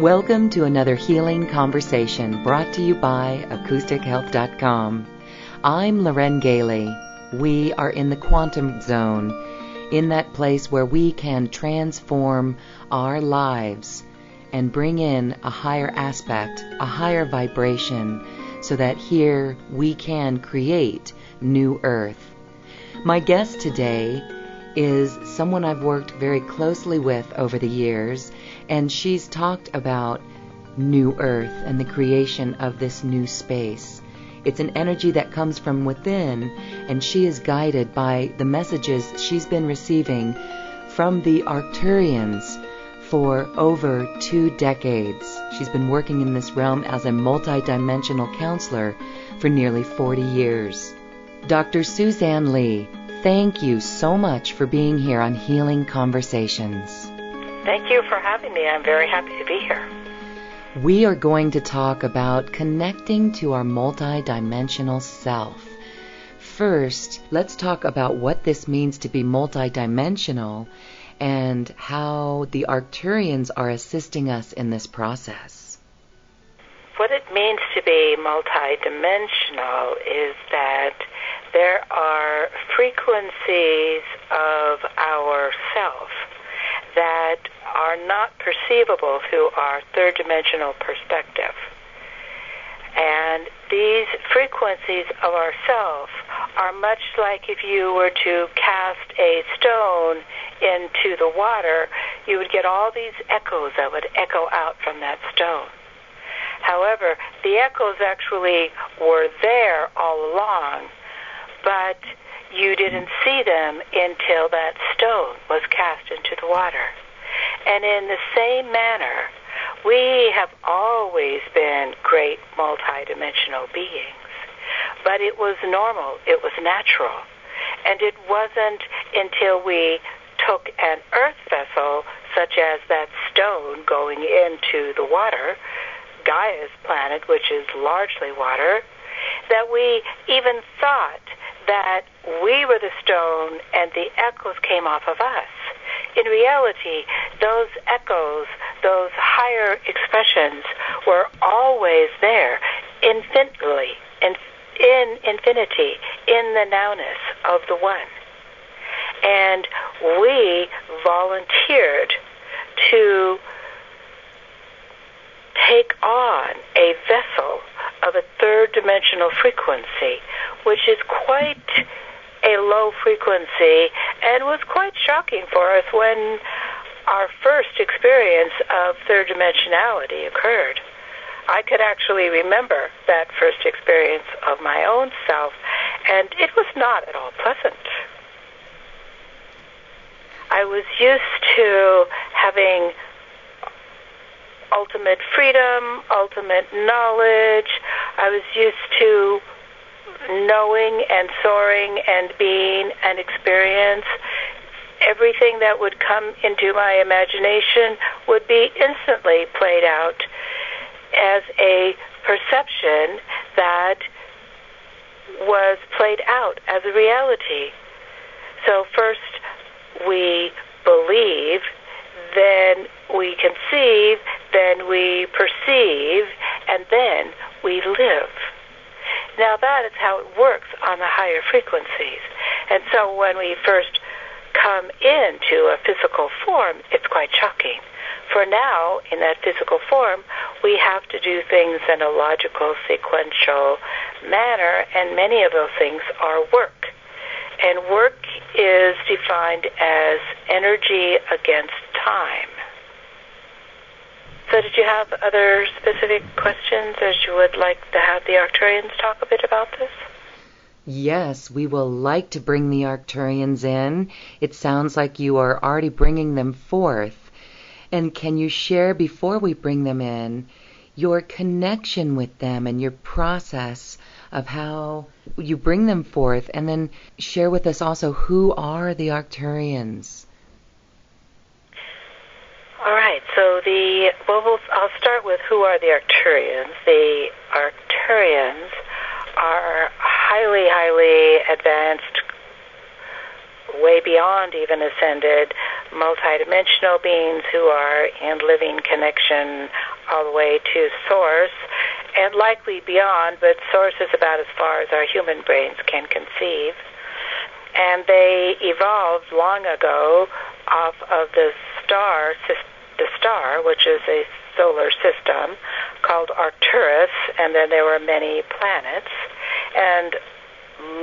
Welcome to another healing conversation brought to you by AcousticHealth.com. I'm Loren Gailey. We are in the quantum zone, in that place where we can transform our lives and bring in a higher aspect, a higher vibration, so that here we can create new earth. My guest today is someone I've worked very closely with over the years, and she's talked about new earth and the creation of this new space. It's an energy that comes from within, and she is guided by the messages she's been receiving from the Arcturians for over 2 decades. She's been working in this realm as a multidimensional counselor for nearly 40 years. Dr. Suzanne Lee, thank you so much for being here on Healing Conversations. Thank you for having me. I'm very happy to be here. We are going to talk about connecting to our multidimensional self. First, let's talk about what this means to be multidimensional and how the Arcturians are assisting us in this process. What it means to be multidimensional is that there are frequencies of our self that are not perceivable through our third-dimensional perspective. And these frequencies of our self are much like if you were to cast a stone into the water, you would get all these echoes that would echo out from that stone. However, the echoes actually were there all along, but you didn't see them until that stone was cast into the water. And in the same manner, we have always been great multidimensional beings. But it was normal, it was natural. And it wasn't until we took an earth vessel, such as that stone going into the water, Gaia's planet, which is largely water, that we even thought that we were the stone and the echoes came off of us. In reality, those echoes, those higher expressions were always there, infinitely, in infinity, in the nowness of the One. And we volunteered to take on a vessel of a third-dimensional frequency, which is quite a low frequency and was quite shocking for us when our first experience of third dimensionality occurred. I could actually remember that first experience of my own self, and it was not at all pleasant. I was used to having ultimate freedom, ultimate knowledge. I was used to knowing and soaring and being an experience. Everything that would come into my imagination would be instantly played out as a perception that was played out as a reality. So first we believe, then we conceive, then we perceive, and then we live. Now that is how it works on the higher frequencies. And so when we first come into a physical form, it's quite shocking. For now, in that physical form, we have to do things in a logical, sequential manner, and many of those things are work. And work is defined as energy against time. So did you have other specific questions, as you would like to have the Arcturians talk a bit about this? Yes, we will like to bring the Arcturians in. It sounds like you are already bringing them forth. And can you share, before we bring them in, your connection with them and your process of how you bring them forth, and then share with us also who are the Arcturians? All right, so I'll start with who are the Arcturians. The Arcturians are highly, highly advanced, way beyond even ascended, multidimensional beings who are in living connection all the way to Source, and likely beyond, but Source is about as far as our human brains can conceive. And they evolved long ago off of the star, which is a solar system called Arcturus, and then there were many planets. And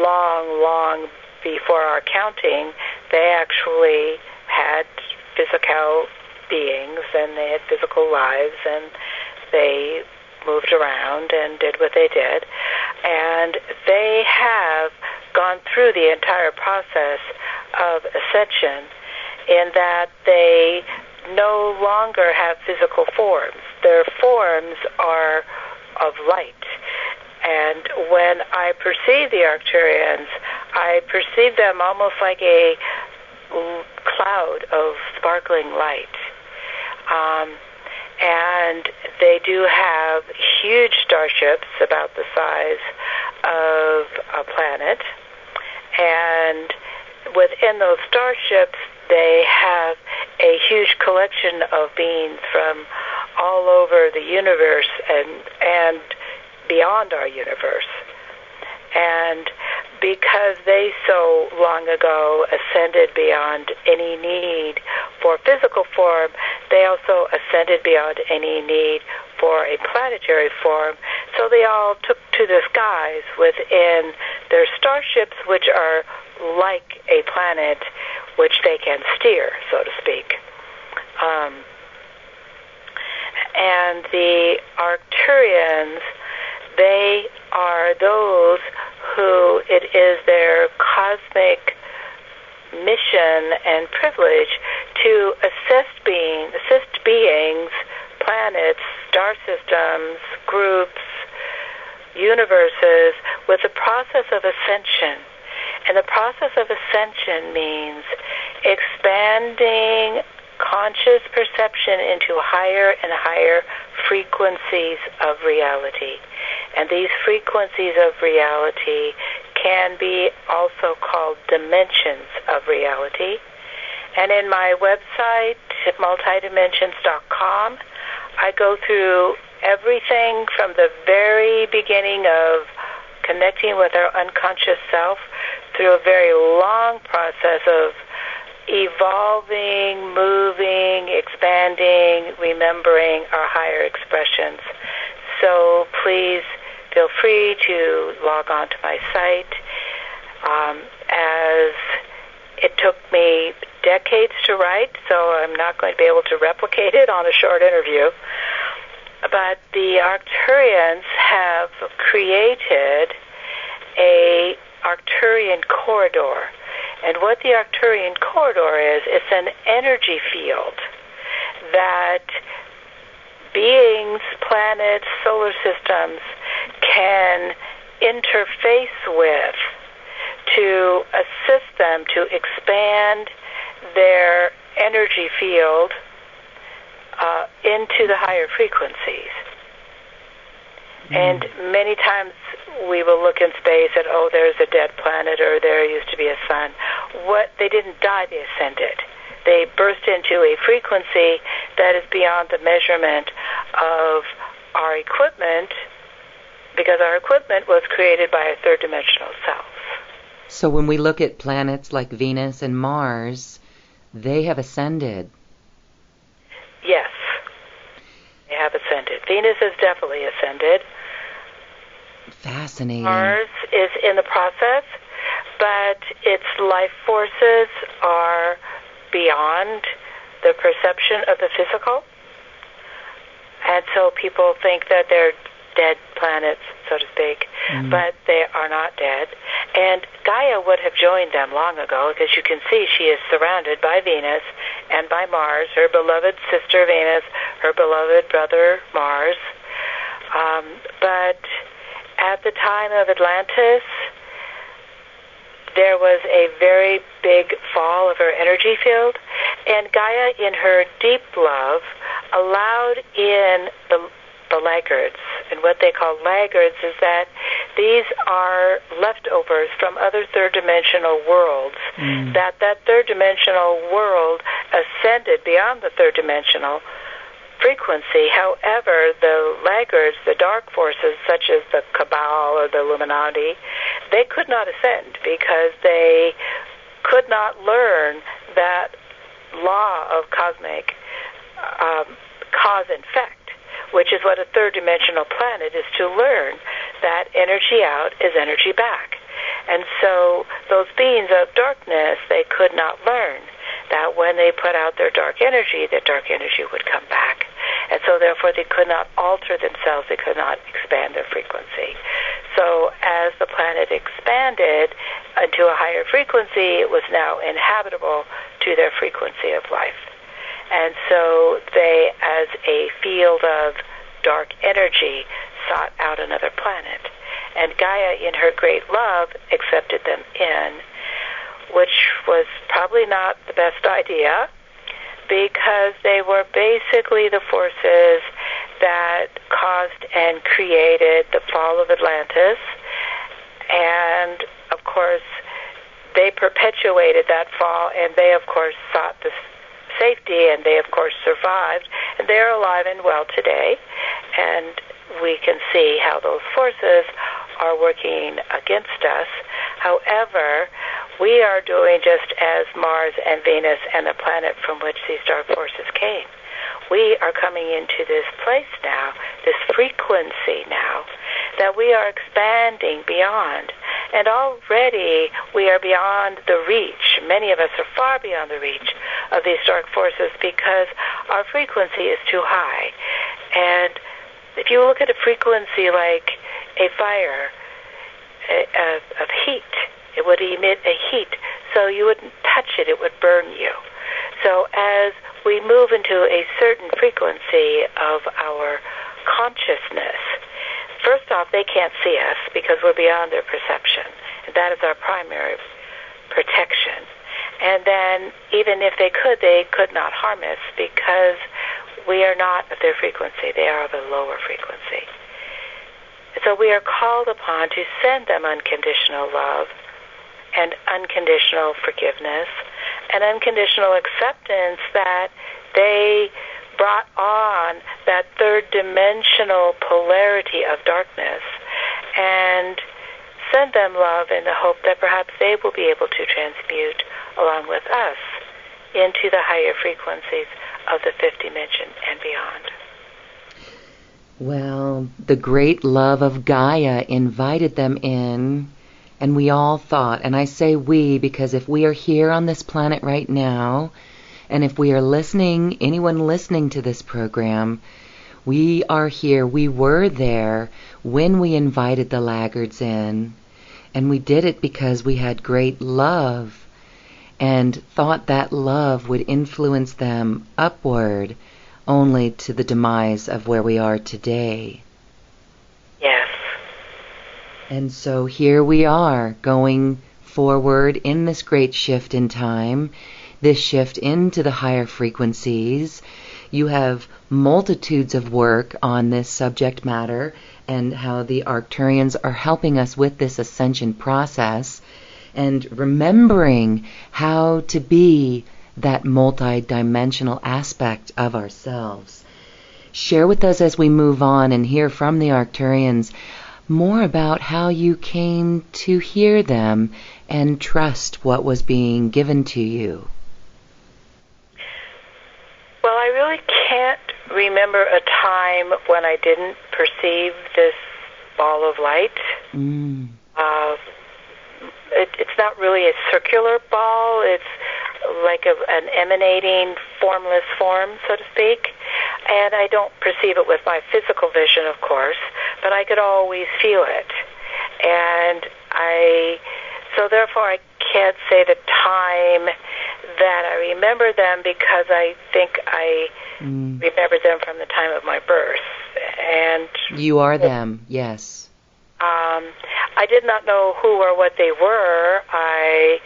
long before our counting, they actually had physical beings, and they had physical lives, and they moved around and did what they did. And they have gone through the entire process of ascension in that they no longer have physical forms. Their forms are of light. And when I perceive the Arcturians, I perceive them almost like a cloud of sparkling light. And they do have huge starships about the size of a planet. And within those starships, they have a huge collection of beings from all over the universe and beyond our universe. And because they so long ago ascended beyond any need for physical form, they also ascended beyond any need for a planetary form. So they all took to the skies within their starships, which are like a planet which they can steer, so to speak. And the Arcturians, they are those who it is their cosmic mission and privilege to assist beings, planets, star systems, groups, universes with the process of ascension. And the process of ascension means expanding conscious perception into higher and higher frequencies of reality. And these frequencies of reality can be also called dimensions of reality. And in my website, multidimensions.com, I go through everything from the very beginning of connecting with our unconscious self through a very long process of evolving, moving, expanding, remembering our higher expressions. So please feel free to log on to my site. As it took me decades to write, so I'm not going to be able to replicate it on a short interview. But the Arcturians have created a Arcturian corridor. And what the Arcturian corridor is, it's an energy field that beings, planets, solar systems can interface with to assist them to expand their energy field into the higher frequencies. And many times we will look in space and, oh, there's a dead planet, or there used to be a sun. They didn't die, they ascended. They burst into a frequency that is beyond the measurement of our equipment, because our equipment was created by a third-dimensional self. So when we look at planets like Venus and Mars, they have ascended. Yes, they have ascended. Venus has definitely ascended. Fascinating. Mars is in the process, but its life forces are beyond the perception of the physical. And so people think that they're dead planets, so to speak, but they are not dead. And Gaia would have joined them long ago, because you can see she is surrounded by Venus and by Mars, her beloved sister Venus, her beloved brother Mars. But at the time of Atlantis, there was a very big fall of her energy field, and Gaia, in her deep love, allowed in the laggards. And what they call laggards is that these are leftovers from other third-dimensional worlds, that third-dimensional world ascended beyond the third-dimensional frequency. However, the laggards, the dark forces, such as the Cabal or the Illuminati, they could not ascend because they could not learn that law of cosmic cause and effect, which is what a third-dimensional planet is to learn, that energy out is energy back. And so those beings of darkness, they could not learn that when they put out their dark energy, that dark energy would come back. And so therefore they could not alter themselves, they could not expand their frequency. So as the planet expanded into a higher frequency, it was now inhabitable to their frequency of life. And so they, as a field of dark energy, sought out another planet. And Gaia, in her great love, accepted them in, which was probably not the best idea, because they were basically the forces that caused and created the fall of Atlantis. And, of course, they perpetuated that fall, and they, of course, sought the safety, and they, of course, survived. And they're alive and well today. And we can see how those forces are working against us. However, we are doing just as Mars and Venus and the planet from which these dark forces came. We are coming into this place now, this frequency now, that we are expanding beyond. And already we are beyond the reach. Many of us are far beyond the reach of these dark forces because our frequency is too high. And if you look at a frequency like a fire of heat, it would emit a heat, so you wouldn't touch it, it would burn you. So as we move into a certain frequency of our consciousness, first off, they can't see us because we're beyond their perception. And that is our primary protection. And then even if they could not harm us because we are not of their frequency. They are of a lower frequency. So we are called upon to send them unconditional love and unconditional forgiveness and unconditional acceptance that they brought on that third-dimensional polarity of darkness, and send them love in the hope that perhaps they will be able to transmute along with us into the higher frequencies of the fifth dimension and beyond. Well, the great love of Gaia invited them in, and we all thought, and I say we because if we are here on this planet right now, and if we are listening, anyone listening to this program, we are here, we were there when we invited the laggards in, and we did it because we had great love and thought that love would influence them upward only to the demise of where we are today. Yes. And so here we are going forward in this great shift in time, this shift into the higher frequencies. You have multitudes of work on this subject matter and how the Arcturians are helping us with this ascension process and remembering how to be that multi-dimensional aspect of ourselves. Share with us as we move on and hear from the Arcturians more about how you came to hear them and trust what was being given to you. Well, I really can't remember a time when I didn't perceive this ball of light. It's not really a circular ball. It's like an emanating, formless form, so to speak. And I don't perceive it with my physical vision, of course, but I could always feel it. And so therefore I can't say the time that I remember them because I think I remember them from the time of my birth. And you are them, yes. I did not know who or what they were. I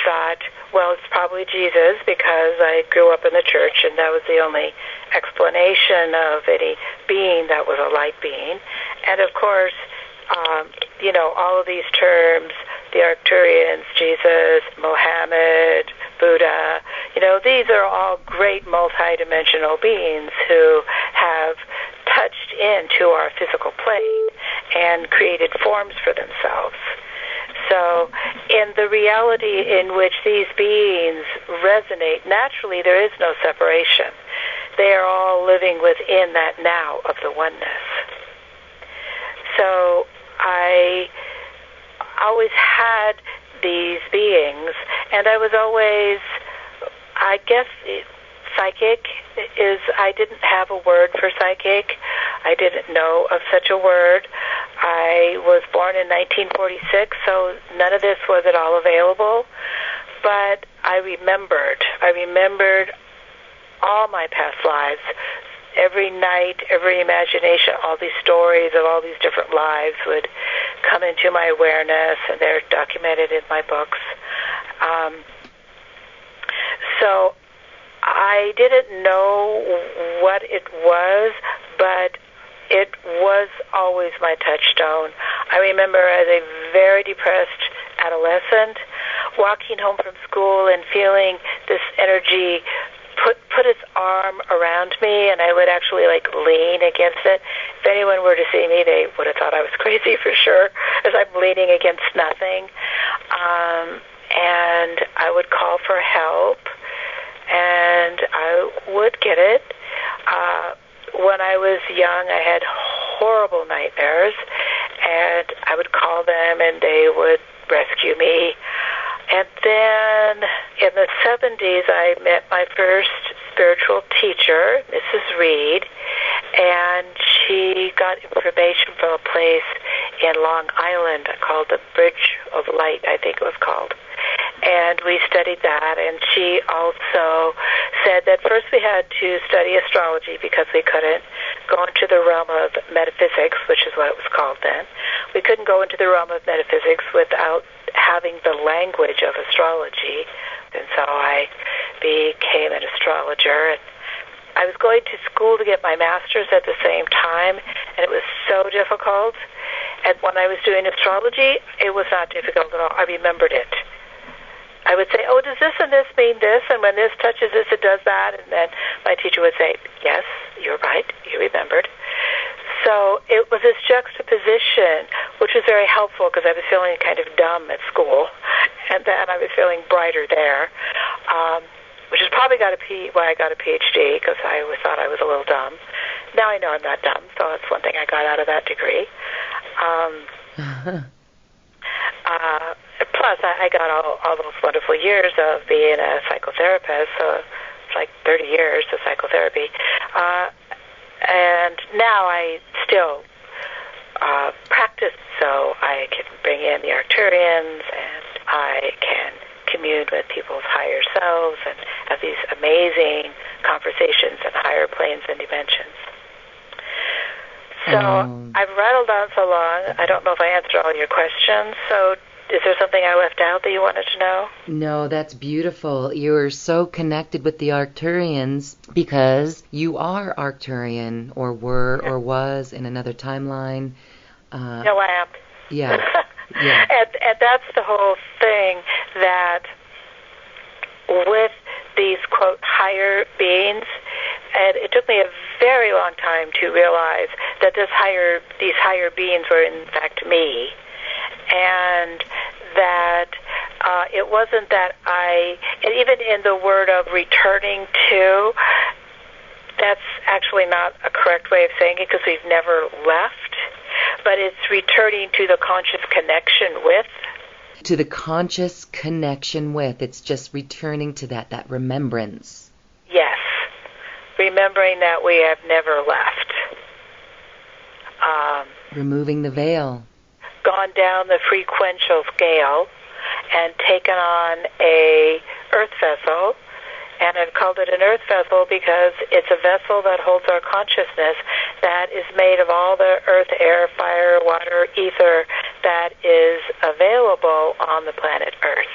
thought, well, it's probably Jesus because I grew up in the church and that was the only explanation of any being that was a light being. And of course, all of these terms, the Arcturians, Jesus, Mohammed, Buddha, These are all great multidimensional beings who have touched into our physical plane and created forms for themselves. So in the reality in which these beings resonate, naturally there is no separation. They are all living within that now of the oneness. So I always had these beings, and I was always, I guess, psychic is, I didn't have a word for psychic. I didn't know of such a word. I was born in 1946, so none of this was at all available. But I remembered all my past lives. Every night, every imagination, all these stories of all these different lives would come into my awareness, and they're documented in my books. So I didn't know what it was, but it was always my touchstone. I remember as a very depressed adolescent, walking home from school and feeling this energy put its arm around me, and I would actually lean against it. If anyone were to see me, they would have thought I was crazy for sure, as I'm leaning against nothing. And I would call for help, and I would get it. When I was young, I had horrible nightmares, and I would call them, and they would rescue me. And then in the 70s, I met my first spiritual teacher, Mrs. Reed, and she got information from a place in Long Island called the Bridge of Light, I think it was called. And we studied that, and she also said that first we had to study astrology because we couldn't go into the realm of metaphysics, which is what it was called then. We couldn't go into the realm of metaphysics without having the language of astrology, and so I became an astrologer. And I was going to school to get my master's at the same time, and it was so difficult. And when I was doing astrology, it was not difficult at all. I remembered it. I would say, oh, does this and this mean this? And when this touches this, it does that. And then my teacher would say, yes, you're right, you remembered. So it was this juxtaposition, which was very helpful because I was feeling kind of dumb at school, and then I was feeling brighter there, which is probably why I got a PhD, because I always thought I was a little dumb. Now I know I'm not dumb, so that's one thing I got out of that degree. Plus, I got all those wonderful years of being a psychotherapist, so it's like 30 years of psychotherapy. And now I still practice, so I can bring in the Arcturians, and I can commune with people's higher selves and have these amazing conversations in higher planes and dimensions. So I've rattled on so long, I don't know if I answered all your questions, so is there something I left out that you wanted to know? No, that's beautiful. You're so connected with the Arcturians because you are Arcturian, or were, or was in another timeline. No, I am. Yeah. Yeah. And that's the whole thing, that with these, quote, higher beings, and it took me a very long time to realize that these higher beings were in fact me. And that it wasn't that and even in the word of returning to, that's actually not a correct way of saying it because we've never left, but it's returning to the conscious connection with. To the conscious connection with. It's just returning to that remembrance. Yes. Remembering that we have never left. Removing the veil. Gone down the frequential scale and taken on a earth vessel, and I've called it an earth vessel because it's a vessel that holds our consciousness, that is made of all the earth, air, fire, water, ether that is available on the planet Earth.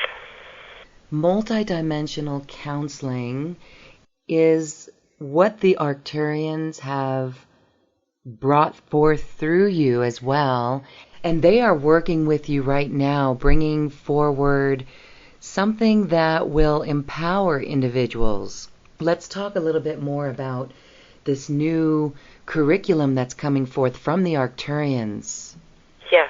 Multidimensional counseling is what the Arcturians have brought forth through you as well. And they are working with you right now, bringing forward something that will empower individuals. Let's talk a little bit more about this new curriculum that's coming forth from the Arcturians. Yes.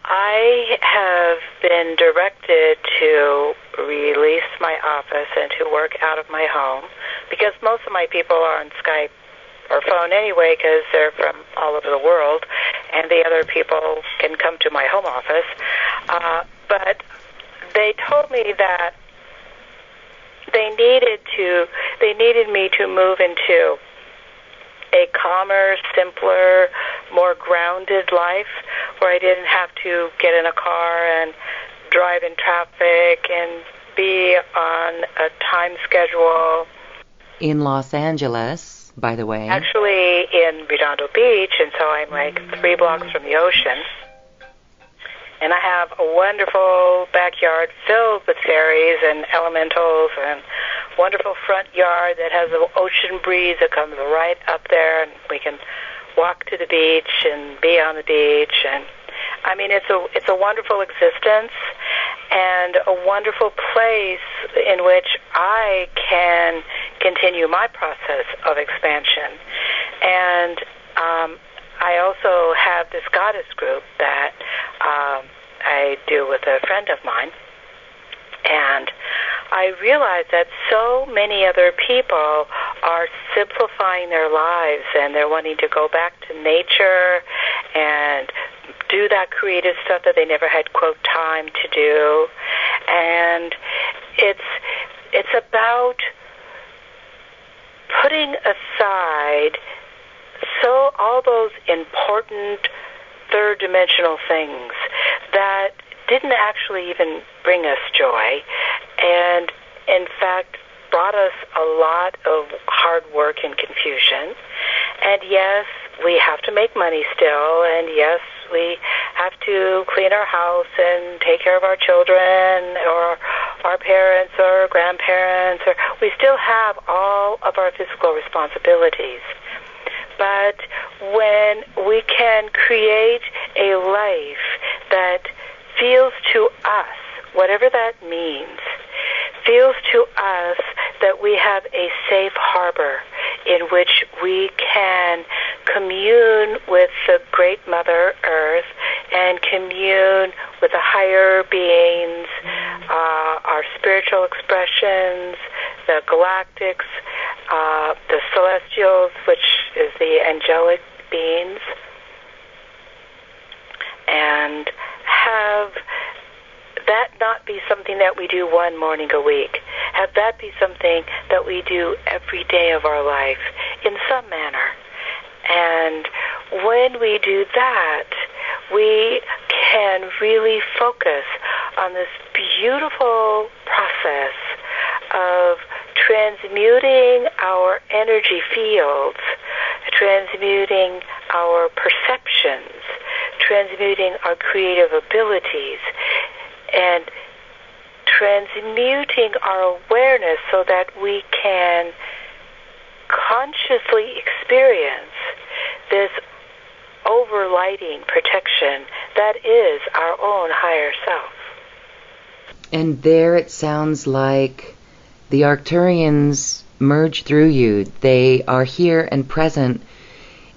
I have been directed to release my office and to work out of my home because most of my people are on Skype or phone anyway because they're from all over the world, and the other people can come to my home office. But they told me that they needed me to move into a calmer, simpler, more grounded life where I didn't have to get in a car and drive in traffic and be on a time schedule. In Los Angeles, by the way. Actually in Redondo Beach, and so I'm like 3 blocks from the ocean. And I have a wonderful backyard filled with fairies and elementals and wonderful front yard that has an ocean breeze that comes right up there, and we can walk to the beach and be on the beach. And I mean, it's a wonderful existence and a wonderful place in which I can continue my process of expansion. And I also have this goddess group that I do with a friend of mine, and I realize that so many other people are simplifying their lives, and they're wanting to go back to nature and do that creative stuff that they never had, quote, time to do. And it's about putting aside all those important third-dimensional things that didn't actually even bring us joy, and in fact brought us a lot of hard work and confusion. And yes, we have to make money still, and yes, we have to clean our house and take care of our children or our parents or grandparents, or we still have all of our physical responsibilities. But when we can create a life that feels to us, whatever that means, feels to us that we have a safe harbor in which we can commune with the great Mother Earth and commune with the higher beings, our spiritual expressions, the galactics, the celestials, which is the angelic beings, and have that not be something that we do one morning a week. Have that be something that we do every day of our life in some manner. And when we do that, we can really focus on this beautiful process of transmuting our energy fields, transmuting our perceptions, transmuting our creative abilities, and transmuting our awareness so that we can consciously experience this overlighting protection that is our own higher self. And there it sounds like the Arcturians merge through you. They are here and present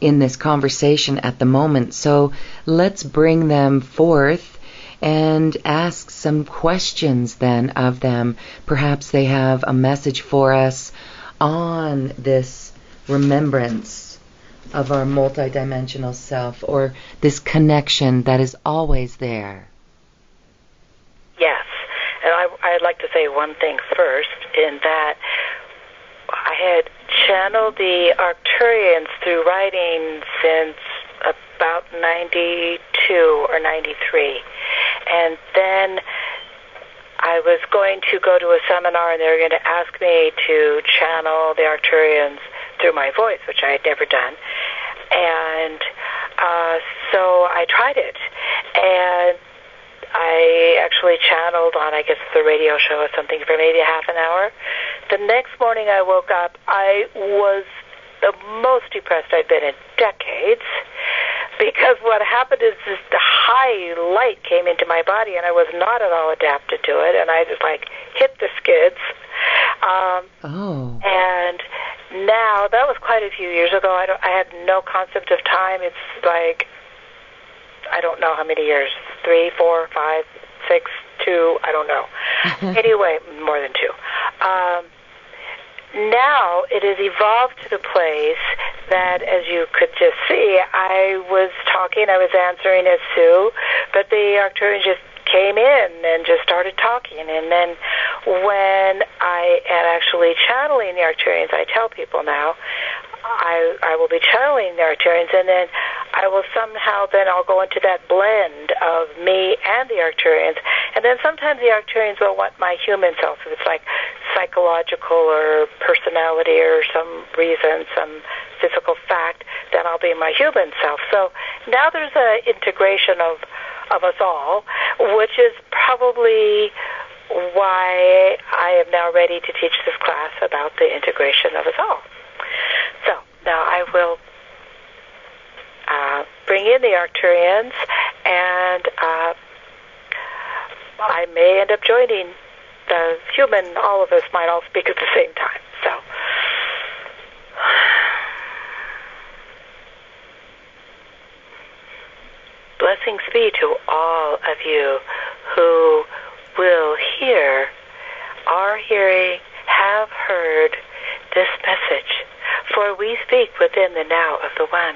in this conversation at the moment. So let's bring them forth and ask some questions then of them. Perhaps they have a message for us on this remembrance of our multidimensional self, or this connection that is always there. Yes, and I'd like to say one thing first, in that I had channeled the Arcturians through writing since about 92 or 93. And then I was going to go to a seminar, and they were going to ask me to channel the Arcturians through my voice, which I had never done. And so I tried it. And I actually channeled on, I guess, the radio show or something for maybe a half an hour. The next morning I woke up, I was the most depressed I'd been in decades, because what happened is the high light came into my body, and I was not at all adapted to it, and I just hit the skids. And now, that was quite a few years ago. I had no concept of time. It's I don't know how many years, 3, 4, 5, 6, 2, I don't know. Anyway, more than 2. Now it has evolved to the place that, as you could just see, I was talking, I was answering as Sue, but the Arcturians just came in and just started talking. And then when I am actually channeling the Arcturians, I tell people now, I will be channeling the Arcturians, and then I will somehow, then I'll go into that blend of me and the Arcturians. And then sometimes the Arcturians will want my human self, if it's like psychological or personality or some reason, some physical fact, then I'll be my human self. So now there's an integration of us all, which is probably why I am now ready to teach this class about the integration of us all. So now I will bring in the Arcturians, and I may end up joining the human. All of us might all speak at the same time. So blessings be to all of you who will hear, are hearing, have heard this message. For we speak within the now of the One.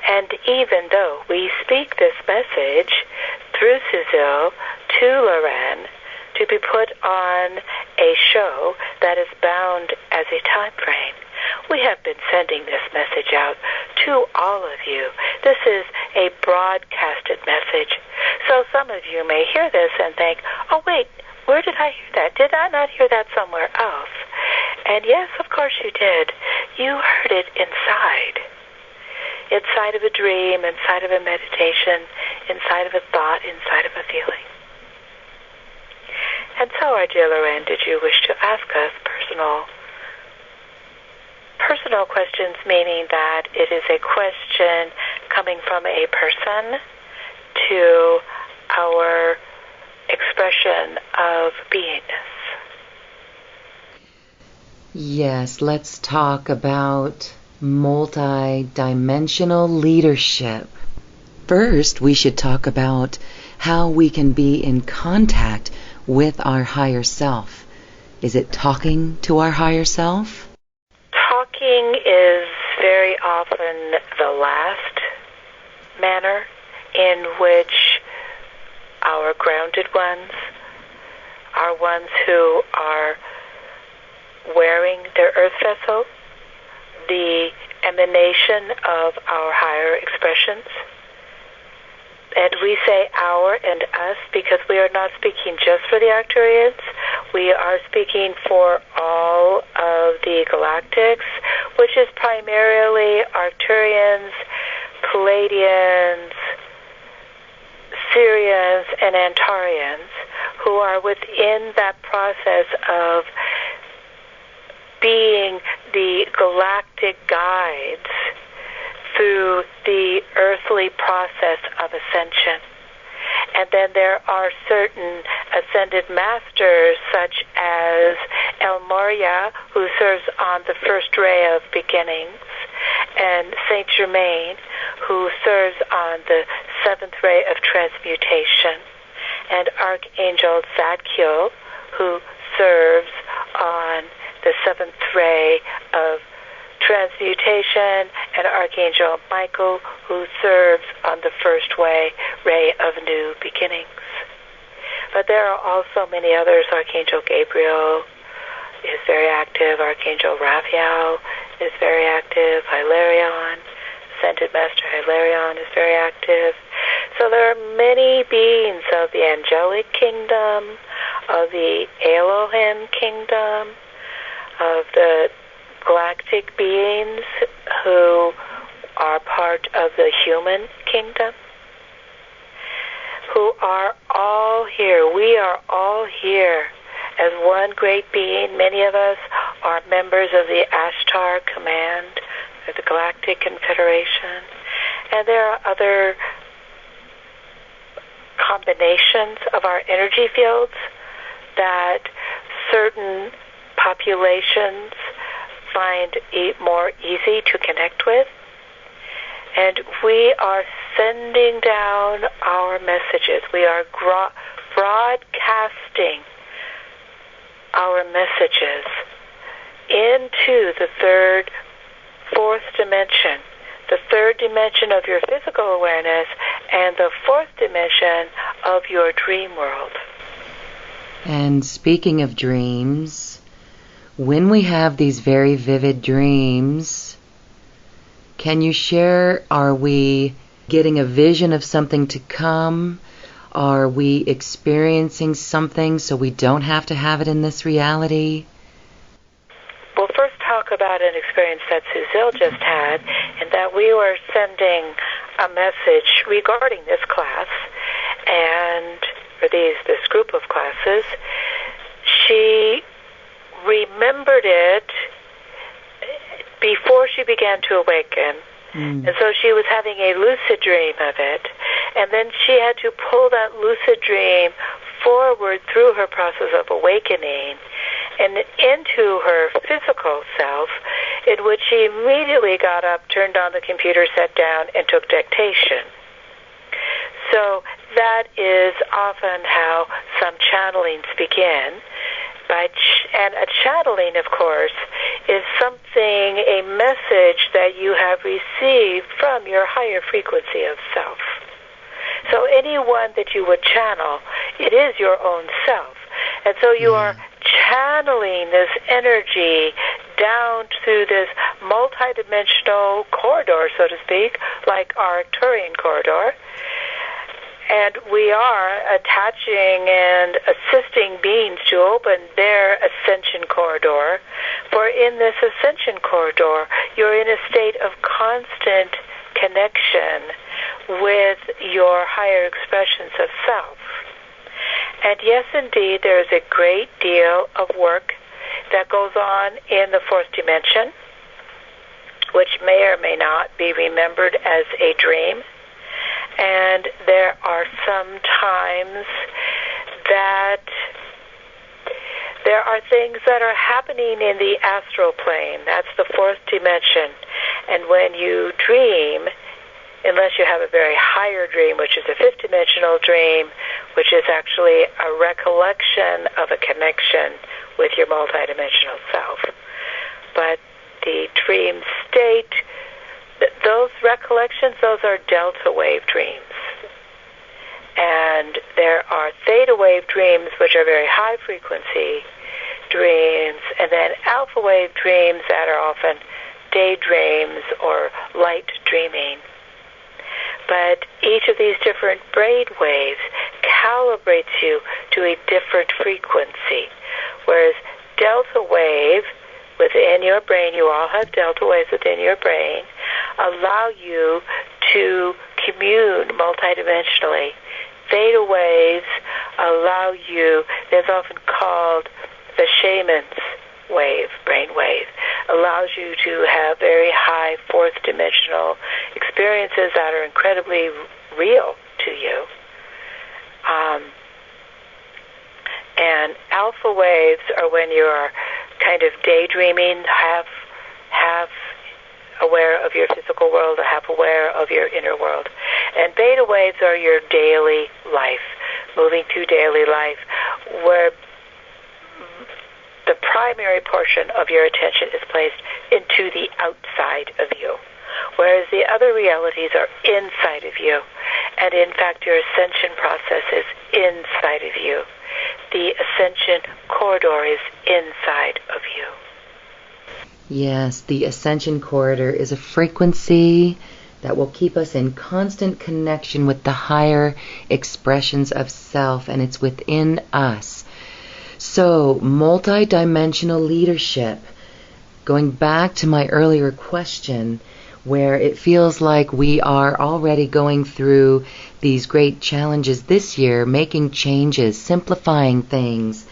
And even though we speak this message through Suzanne to Lorraine to be put on a show that is bound as a time frame, we have been sending this message out to all of you. This is a broadcasted message. So some of you may hear this and think, oh wait, where did I hear that? Did I not hear that somewhere else? And yes, of course you did. You heard it inside of a dream, inside of a meditation, inside of a thought, inside of a feeling. And so, our dear Lorraine, did you wish to ask us personal questions, meaning that it is a question coming from a person to our expression of beingness? Yes, let's talk about multi-dimensional leadership. First, we should talk about how we can be in contact with our higher self. Is it talking to our higher self? Talking is very often the last manner in which our grounded ones, our ones who are wearing their earth vessel, the emanation of our higher expressions. And we say our and us because we are not speaking just for the Arcturians. We are speaking for all of the galactics, which is primarily Arcturians, Palladians, Sirians, and Antarians, who are within that process of being the galactic guides through the earthly process of ascension. And then there are certain ascended masters such as El Moria, who serves on the first ray of beginnings, and Saint Germain, who serves on the seventh ray of transmutation, and Archangel Zadkiel, who serves on the seventh ray of transmutation, and Archangel Michael, who serves on the first ray of new beginnings. But there are also many others. Archangel Gabriel is very active. Archangel Raphael is very active. Hilarion, Ascended Master Hilarion, is very active. So there are many beings of the angelic kingdom, of the Elohim kingdom, of the galactic beings who are part of the human kingdom, who are all here. We are all here as one great being. Many of us are members of the Ashtar Command, or the Galactic Confederation, and there are other combinations of our energy fields that certain populations find it more easy to connect with. And we are sending down our messages. We are broadcasting our messages into the third, fourth dimension, the third dimension of your physical awareness and the fourth dimension of your dream world. And speaking of dreams, when we have these very vivid dreams, can you share, are we getting a vision of something to come? Are we experiencing something so we don't have to have it in this reality? We'll first talk about an experience that Suzanne just had, and that we were sending a message regarding this class, or this group of classes. She remembered it before she began to awaken. And so she was having a lucid dream of it. And then she had to pull that lucid dream forward through her process of awakening and into her physical self, in which she immediately got up, turned on the computer, sat down, and took dictation. So that is often how some channelings begin. And a channeling, of course, is something, a message that you have received from your higher frequency of self. So anyone that you would channel, it is your own self. And so you are channeling this energy down through this multidimensional corridor, so to speak, like our Arcturian corridor. And we are attaching and assisting beings to open their ascension corridor. For in this ascension corridor, you're in a state of constant connection with your higher expressions of self. And yes, indeed, there is a great deal of work that goes on in the fourth dimension, which may or may not be remembered as a dream. And there are some times that there are things that are happening in the astral plane. That's the fourth dimension. And when you dream, unless you have a very higher dream, which is a fifth dimensional dream, which is actually a recollection of a connection with your multidimensional self. But the dream state, those recollections, those are delta wave dreams. And there are theta wave dreams, which are very high frequency dreams, and then alpha wave dreams that are often daydreams or light dreaming. But each of these different brain waves calibrates you to a different frequency. Whereas delta wave within your brain, you all have delta waves within your brain, allow you to commune multidimensionally. Theta waves allow you, that's often called the shaman's wave, brain wave, allows you to have very high fourth dimensional experiences that are incredibly real to you. And alpha waves are when you're kind of daydreaming, half aware of your physical world, half aware of your inner world. And beta waves are your daily life, moving through daily life, where the primary portion of your attention is placed into the outside of you, whereas the other realities are inside of you. And in fact, your ascension process is inside of you. The ascension corridor is inside of you. Yes, the ascension corridor is a frequency that will keep us in constant connection with the higher expressions of self, and it's within us. So, multidimensional leadership, going back to my earlier question, where it feels like we are already going through these great challenges this year, making changes, simplifying things.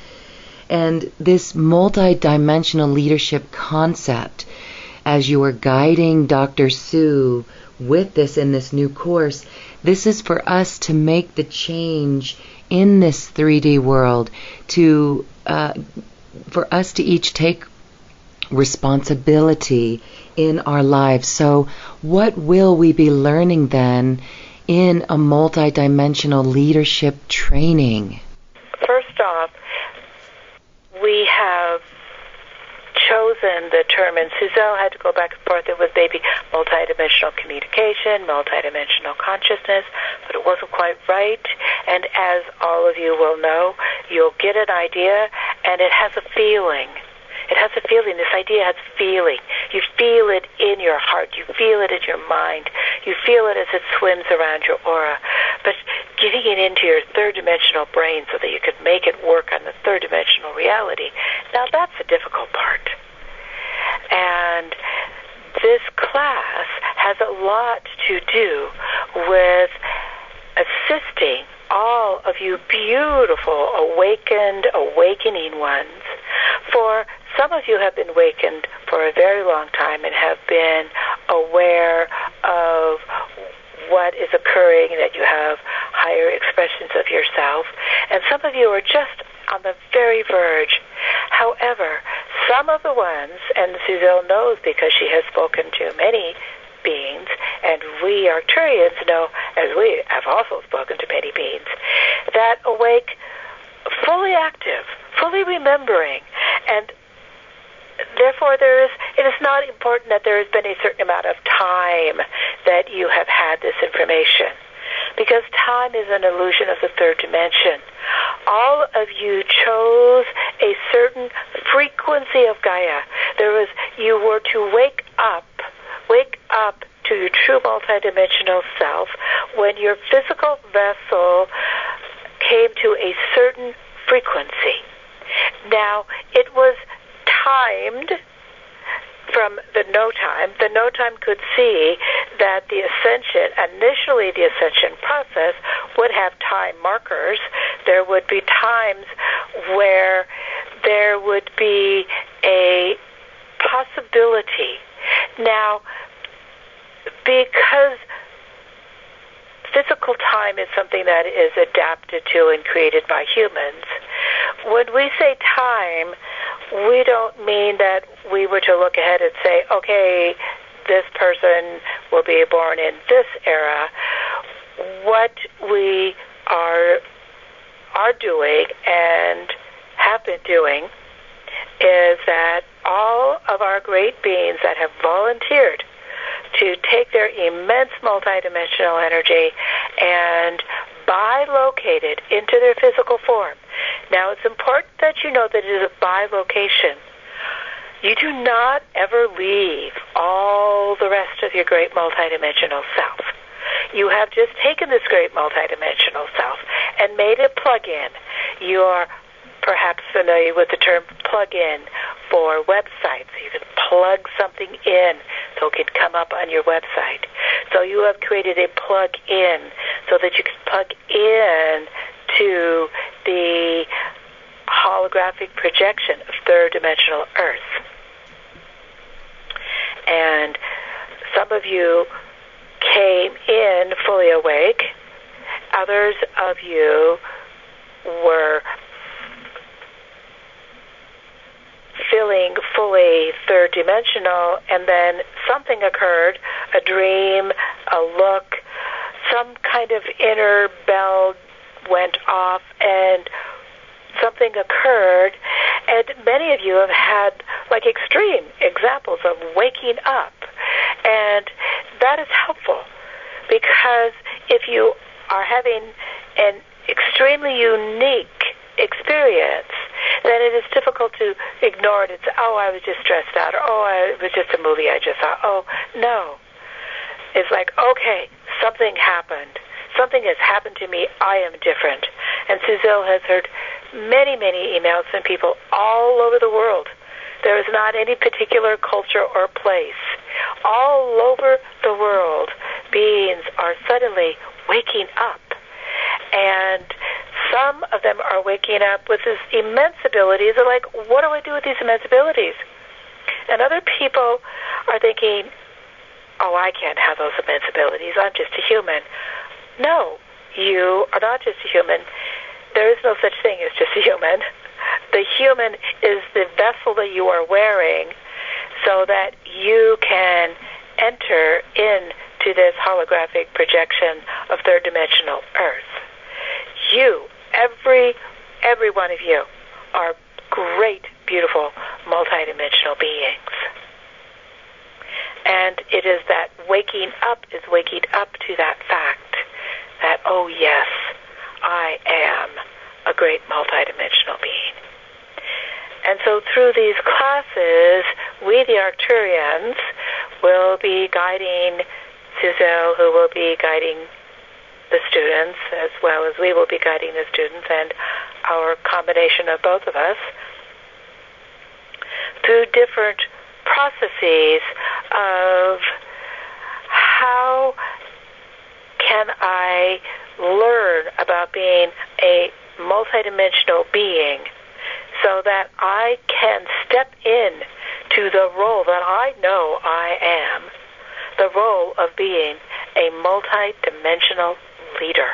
And this multidimensional leadership concept, as you are guiding Dr. Sue with this in this new course, this is for us to make the change in this 3D world, to for us to each take responsibility in our lives. So what will we be learning then in a multidimensional leadership training? First off, we have chosen the term, and Suzanne had to go back and forth. It was maybe multidimensional communication, multidimensional consciousness, but it wasn't quite right. And as all of you will know, you'll get an idea, and it has a feeling. It has a feeling. This idea has feeling. You feel it in your heart. You feel it in your mind. You feel it as it swims around your aura. But getting it into your third-dimensional brain so that you could make it work on the third-dimensional reality, now that's the difficult part. And this class has a lot to do with assisting all of you beautiful, awakening ones. For some of you have been awakened for a very long time and have been aware of what is occurring, that you have higher expressions of yourself. And some of you are just on the very verge. However, some of the ones, and Suzanne knows because she has spoken to many beings, and we Arcturians know, as we have also spoken to many beings, that awake fully active, fully remembering, and therefore it is not important that there has been a certain amount of time that you have had this information, because time is an illusion of the third dimension. All of you chose a certain frequency of Gaia. You were to wake up to your true multidimensional self when your physical vessel came to a certain frequency. Now, it was timed from the no time. The no time could see that the ascension, initially the ascension process, would have time markers. There would be times where there would be a possibility. Now, because physical time is something that is adapted to and created by humans, when we say time, we don't mean that we were to look ahead and say, okay, this person will be born in this era. What we are doing and have been doing is that all of our great beings that have volunteered to take their immense multidimensional energy and bilocate it into their physical form. Now, it's important that you know that it is a bilocation. You do not ever leave all the rest of your great multidimensional self. You have just taken this great multidimensional self and made it plug-in. You are perhaps familiar with the term plug-in for websites. You can plug something in so it can come up on your website. So you have created a plug-in so that you can plug in to the holographic projection of third-dimensional Earth. And some of you came in fully awake. Others of you were feeling fully third-dimensional, and then something occurred, a dream, a look, some kind of inner bell went off, and something occurred, and many of you have had like extreme examples of waking up, and that is helpful, because if you are having an extremely unique experience, then it is difficult to ignore it and say, oh, I was just stressed out, or oh, it was just a movie I just saw. Oh, no. It's like, okay, something happened. Something has happened to me. I am different. And Suzanne has heard many, many emails from people all over the world. There is not any particular culture or place. All over the world, beings are suddenly waking up. And some of them are waking up with this immense abilities. They're like, what do I do with these immense abilities? And other people are thinking, oh, I can't have those immense abilities. I'm just a human. No, you are not just a human. There is no such thing as just a human. The human is the vessel that you are wearing so that you can enter into this holographic projection of third-dimensional Earth. You, every one of you, are great, beautiful, multidimensional beings. And it is that waking up to that fact that, oh yes, I am a great multidimensional being. And so through these classes, we, the Arcturians, will be guiding Suzanne, who will be guiding the students, as well as we will be guiding the students, and our combination of both of us, through different processes of how can I learn about being a multidimensional being so that I can step in to the role that I know I am, the role of being a multidimensional leader.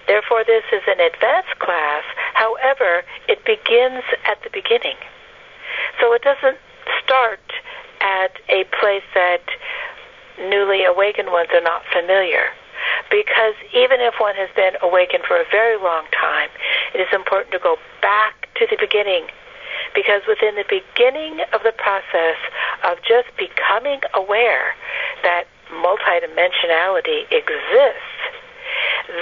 Therefore, this is an advanced class. However, it begins at the beginning. So it doesn't start at a place that newly awakened ones are not familiar. Because even if one has been awakened for a very long time, it is important to go back to the beginning. Because within the beginning of the process of just becoming aware that multidimensionality exists,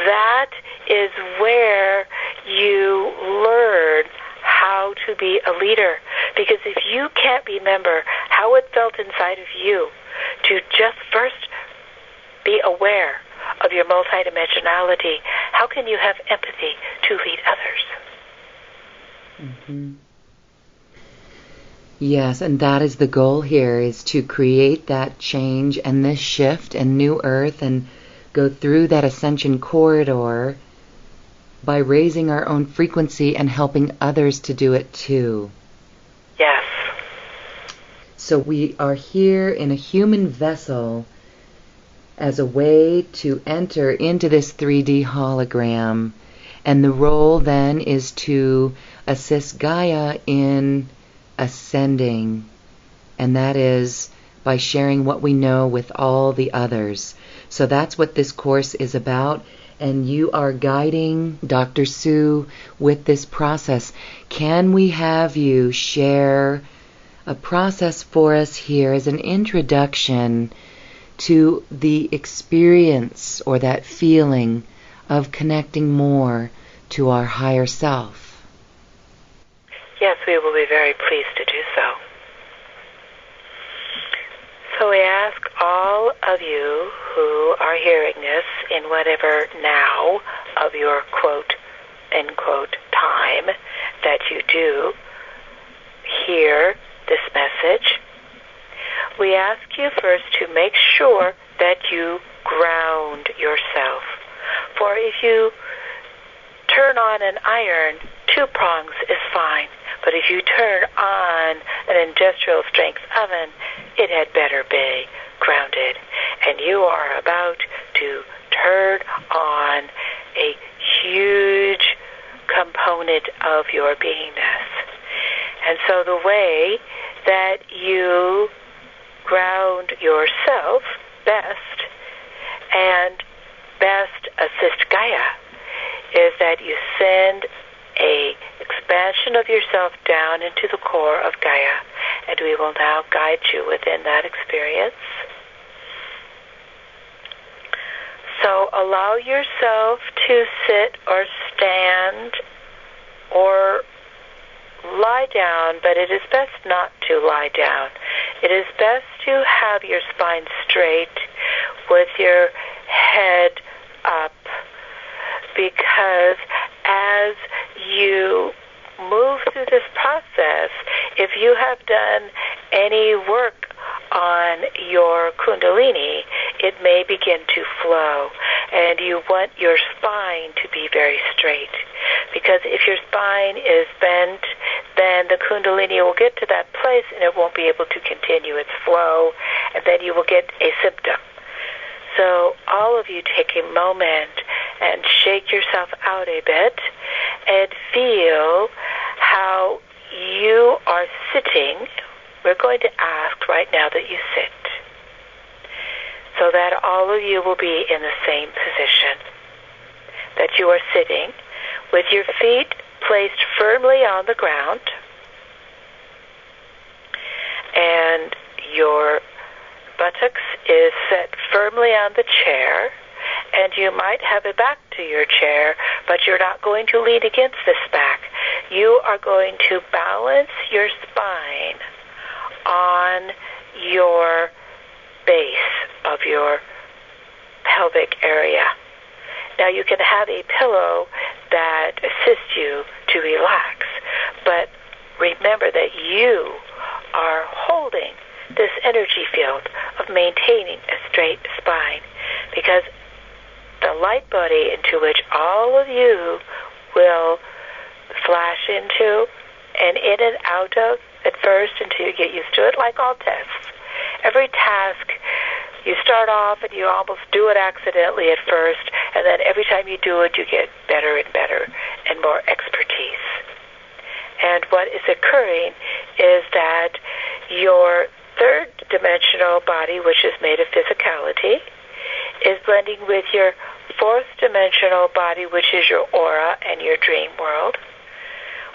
that is where you learn how to be a leader. Because if you can't remember how it felt inside of you to just first be aware of your multidimensionality, how can you have empathy to lead others? Mm-hmm. Yes, and that is the goal here, is to create that change and this shift and new earth and go through that ascension corridor by raising our own frequency and helping others to do it too. Yes. So we are here in a human vessel as a way to enter into this 3D hologram, and the role then is to assist Gaia in ascending, and that is by sharing what we know with all the others. So that's what this course is about, and you are guiding Dr. Sue with this process. Can we have you share a process for us here as an introduction to the experience or that feeling of connecting more to our higher self? Yes, we will be very pleased to do so. So we ask all of you who are hearing this in whatever now of your quote, end quote, time that you do hear this message, we ask you first to make sure that you ground yourself. For if you turn on an iron, 2 prongs is fine. But if you turn on an industrial strength oven, it had better be grounded. And you are about to turn on a huge component of your beingness. And so the way that you ground yourself best and best assist Gaia is that you send a expansion of yourself down into the core of Gaia, and we will now guide you within that experience. So allow yourself to sit or stand or lie down, but it is best not to lie down. It is best to have your spine straight with your head up, because as you move through this process, if you have done any work on your kundalini, it may begin to flow. And you want your spine to be very straight, because if your spine is bent, then the Kundalini will get to that place and it won't be able to continue its flow, and then you will get a symptom. So all of you take a moment and shake yourself out a bit and feel how you are sitting. We're going to ask right now that you sit, so that all of you will be in the same position, that you are sitting with your feet placed firmly on the ground and your buttocks is set firmly on the chair, and you might have a back to your chair, but you're not going to lean against this back. You are going to balance your spine on your base of your pelvic area. Now you can have a pillow that assists you to relax, but remember that you are holding this energy field of maintaining a straight spine, because the light body into which all of you will flash into and in and out of at first until you get used to it, like all tests. Every task, you start off and you almost do it accidentally at first, and then every time you do it, you get better and better and more expertise. And what is occurring is that your third dimensional body, which is made of physicality, is blending with your fourth dimensional body, which is your aura and your dream world,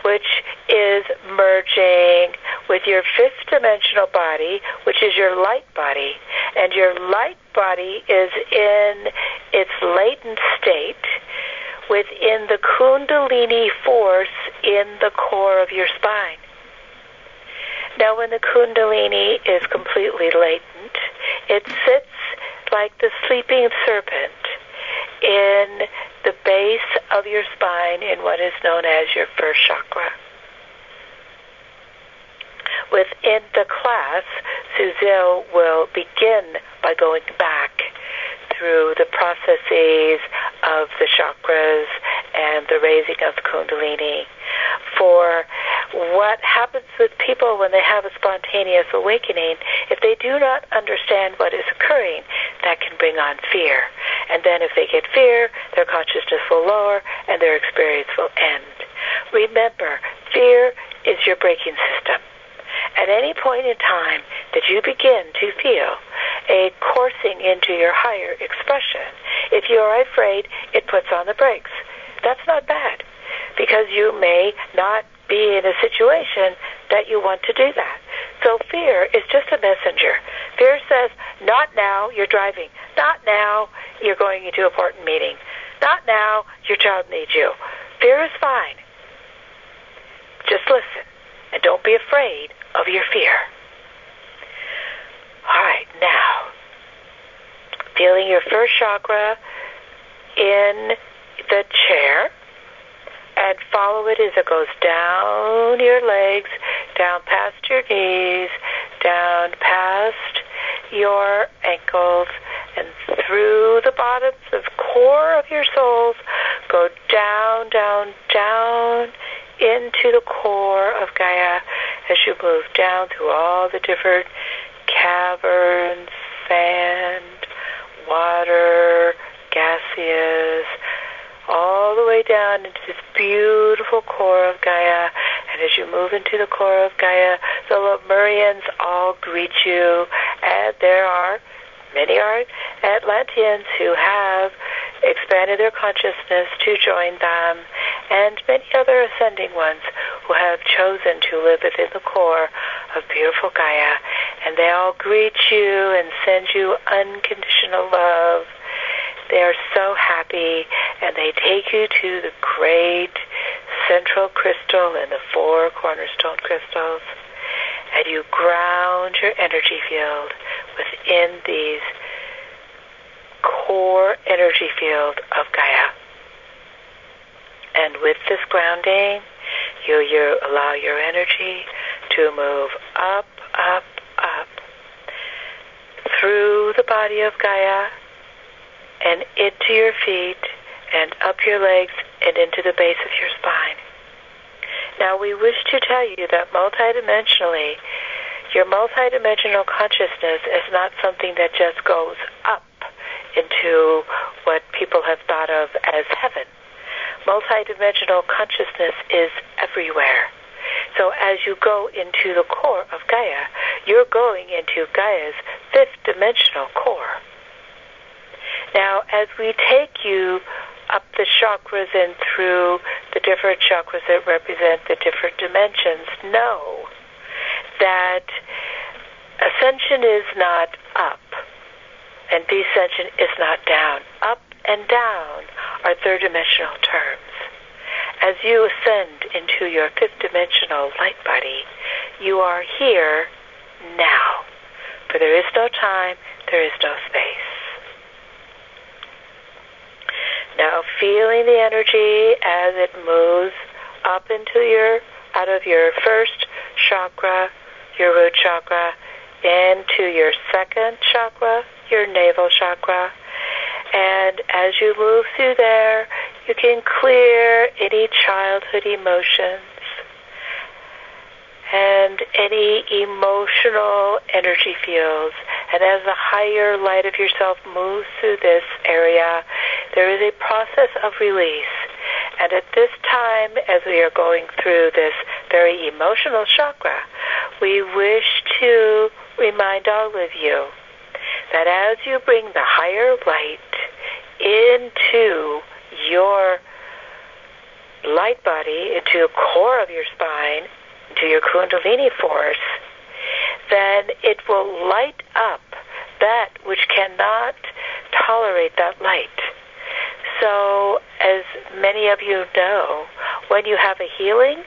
which is merging with your fifth dimensional body, which is your light body. And your light body is in its latent state within the Kundalini force in the core of your spine. Now, when the Kundalini is completely latent, it sits like the sleeping serpent in the base of your spine in what is known as your first chakra. Within the class, Suzanne will begin by going back through the processes of the chakras and the raising of the Kundalini. For what happens with people when they have a spontaneous awakening, if they do not understand what is occurring, that can bring on fear. And then if they get fear, their consciousness will lower and their experience will end. Remember, fear is your braking system. At any point in time that you begin to feel a coursing into your higher expression, if you are afraid, it puts on the brakes. That's not bad, because you may not be in a situation that you want to do that. So fear is just a messenger. Fear says, not now, you're driving. Not now, you're going into an important meeting. Not now, your child needs you. Fear is fine. Just listen, and don't be afraid of your fear. All right, now, feeling your first chakra in the chair, and follow it as it goes down your legs, down past your knees, down past your ankles, and through the bottoms of core of your soles, go down, down, down into the core of Gaia as you move down through all the different caverns, sand, water, gaseous, all the way down into this beautiful core of Gaia. And as you move into the core of Gaia, the Lemurians all greet you, and there are many Atlanteans who have expanded their consciousness to join them, and many other ascending ones who have chosen to live within the core of beautiful Gaia. And they all greet you and send you unconditional love. They are so happy, and they take you to the great central crystal and the 4 cornerstone crystals, and you ground your energy field within these core energy field of Gaia. And with this grounding, you allow your energy to move up, up, up through the body of Gaia and into your feet and up your legs and into the base of your spine. Now we wish to tell you that multidimensionally, your multidimensional consciousness is not something that just goes up into what people have thought of as heaven. Multidimensional consciousness is everywhere. So as you go into the core of Gaia, you're going into Gaia's fifth dimensional core. Now, as we take you up the chakras and through the different chakras that represent the different dimensions, know that ascension is not up and descension is not down. Up and down are third-dimensional terms. As you ascend into your fifth-dimensional light body, you are here now. For there is no time, there is no space. Now, feeling the energy as it moves up out of your first chakra, your root chakra, into your second chakra, your navel chakra. And as you move through there, you can clear any childhood emotions and any emotional energy fields. And as the higher light of yourself moves through this area, there is a process of release. And at this time, as we are going through this very emotional chakra, we wish to remind all of you that as you bring the higher light into your light body, into the core of your spine, into your Kundalini force, then it will light up that which cannot tolerate that light. So, as many of you know, when you have a healing,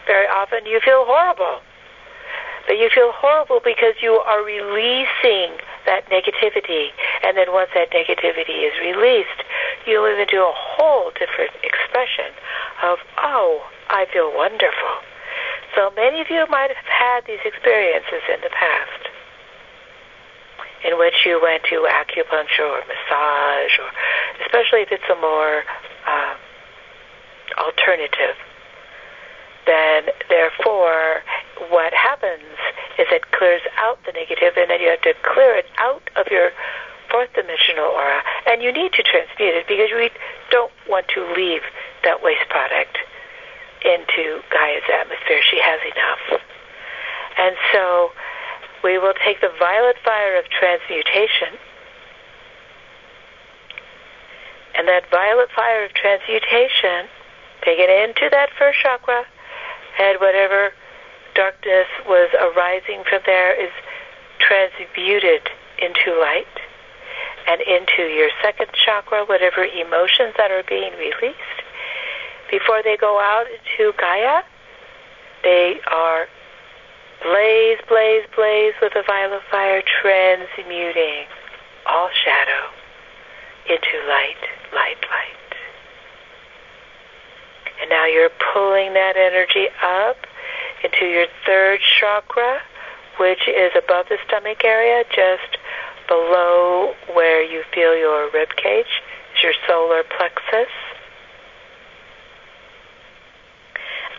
very often you feel horrible. But you feel horrible because you are releasing that negativity. And then once that negativity is released, you move into a whole different expression of, oh, I feel wonderful. So many of you might have had these experiences in the past, in which you went to acupuncture or massage, or especially if it's a more alternative. Then, therefore, what happens is it clears out the negative, and then you have to clear it out of your fourth dimensional aura. And you need to transmute it because we don't want to leave that waste product into Gaia's atmosphere. She has enough. And so we will take the violet fire of transmutation, and that violet fire of transmutation, take it into that first chakra, and whatever darkness was arising from there is transmuted into light. And into your second chakra, whatever emotions that are being released, before they go out into Gaia, they are blaze, blaze, blaze with the violet fire, transmuting all shadow into light, light, light. And now you're pulling that energy up into your third chakra, which is above the stomach area, just below where you feel your rib cage, is your solar plexus.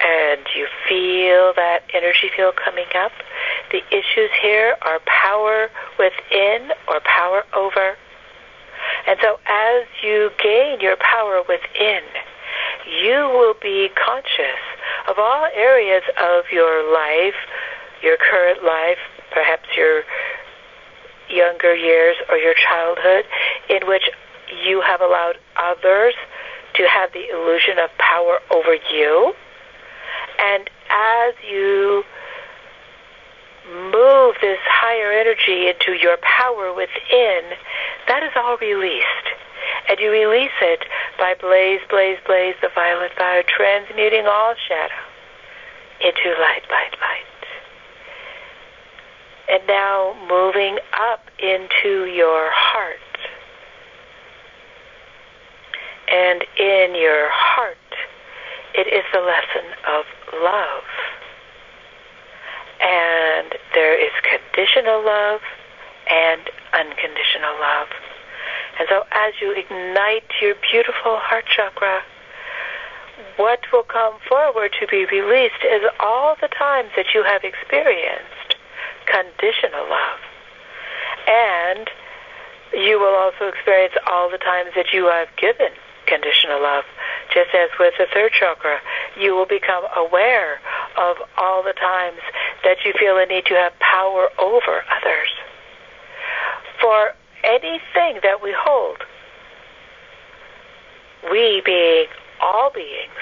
And you feel that energy field coming up. The issues here are power within or power over. And so as you gain your power within, you will be conscious of all areas of your life, your current life, perhaps your younger years or your childhood, in which you have allowed others to have the illusion of power over you. And as you move this higher energy into your power within, that is all released. And you release it by blaze, blaze, blaze, the violet fire, transmuting all shadow into light, light, light. And now moving up into your heart. And in your heart, it is the lesson of love. And there is conditional love and unconditional love. And so as you ignite your beautiful heart chakra, what will come forward to be released is all the times that you have experienced conditional love. And you will also experience all the times that you have given conditional love. Just as with the third chakra, you will become aware of all the times that you feel a need to have power over others. For anything that we hold, we being all beings,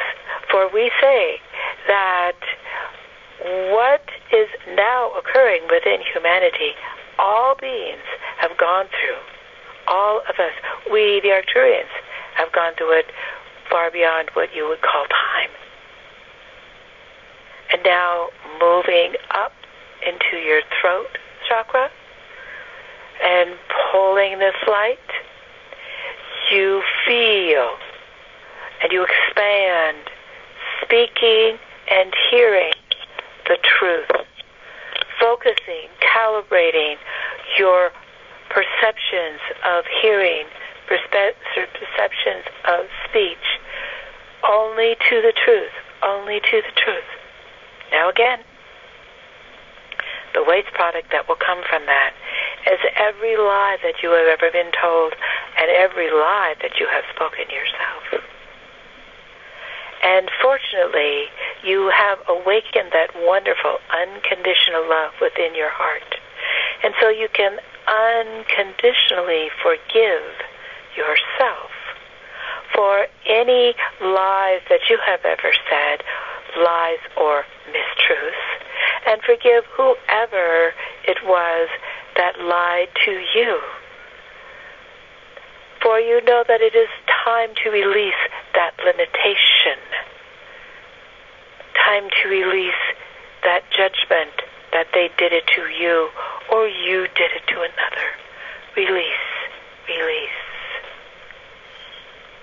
for we say that what is now occurring within humanity, all beings have gone through. All of us, we the Arcturians, have gone through it far beyond what you would call time. And now moving up into your throat chakra and pulling this light, you feel and you expand, speaking and hearing the truth, focusing, calibrating your perceptions of hearing, perceptions of speech, only to the truth, only to the truth. Now again, the waste product that will come from that is every lie that you have ever been told and every lie that you have spoken yourself. And fortunately, you have awakened that wonderful unconditional love within your heart. And so you can unconditionally forgive yourself for any lies that you have ever said, lies or mistruths, and forgive whoever it was that lied to you. For you know that it is time to release that limitation, time to release that judgment that they did it to you or you did it to another. Release, release.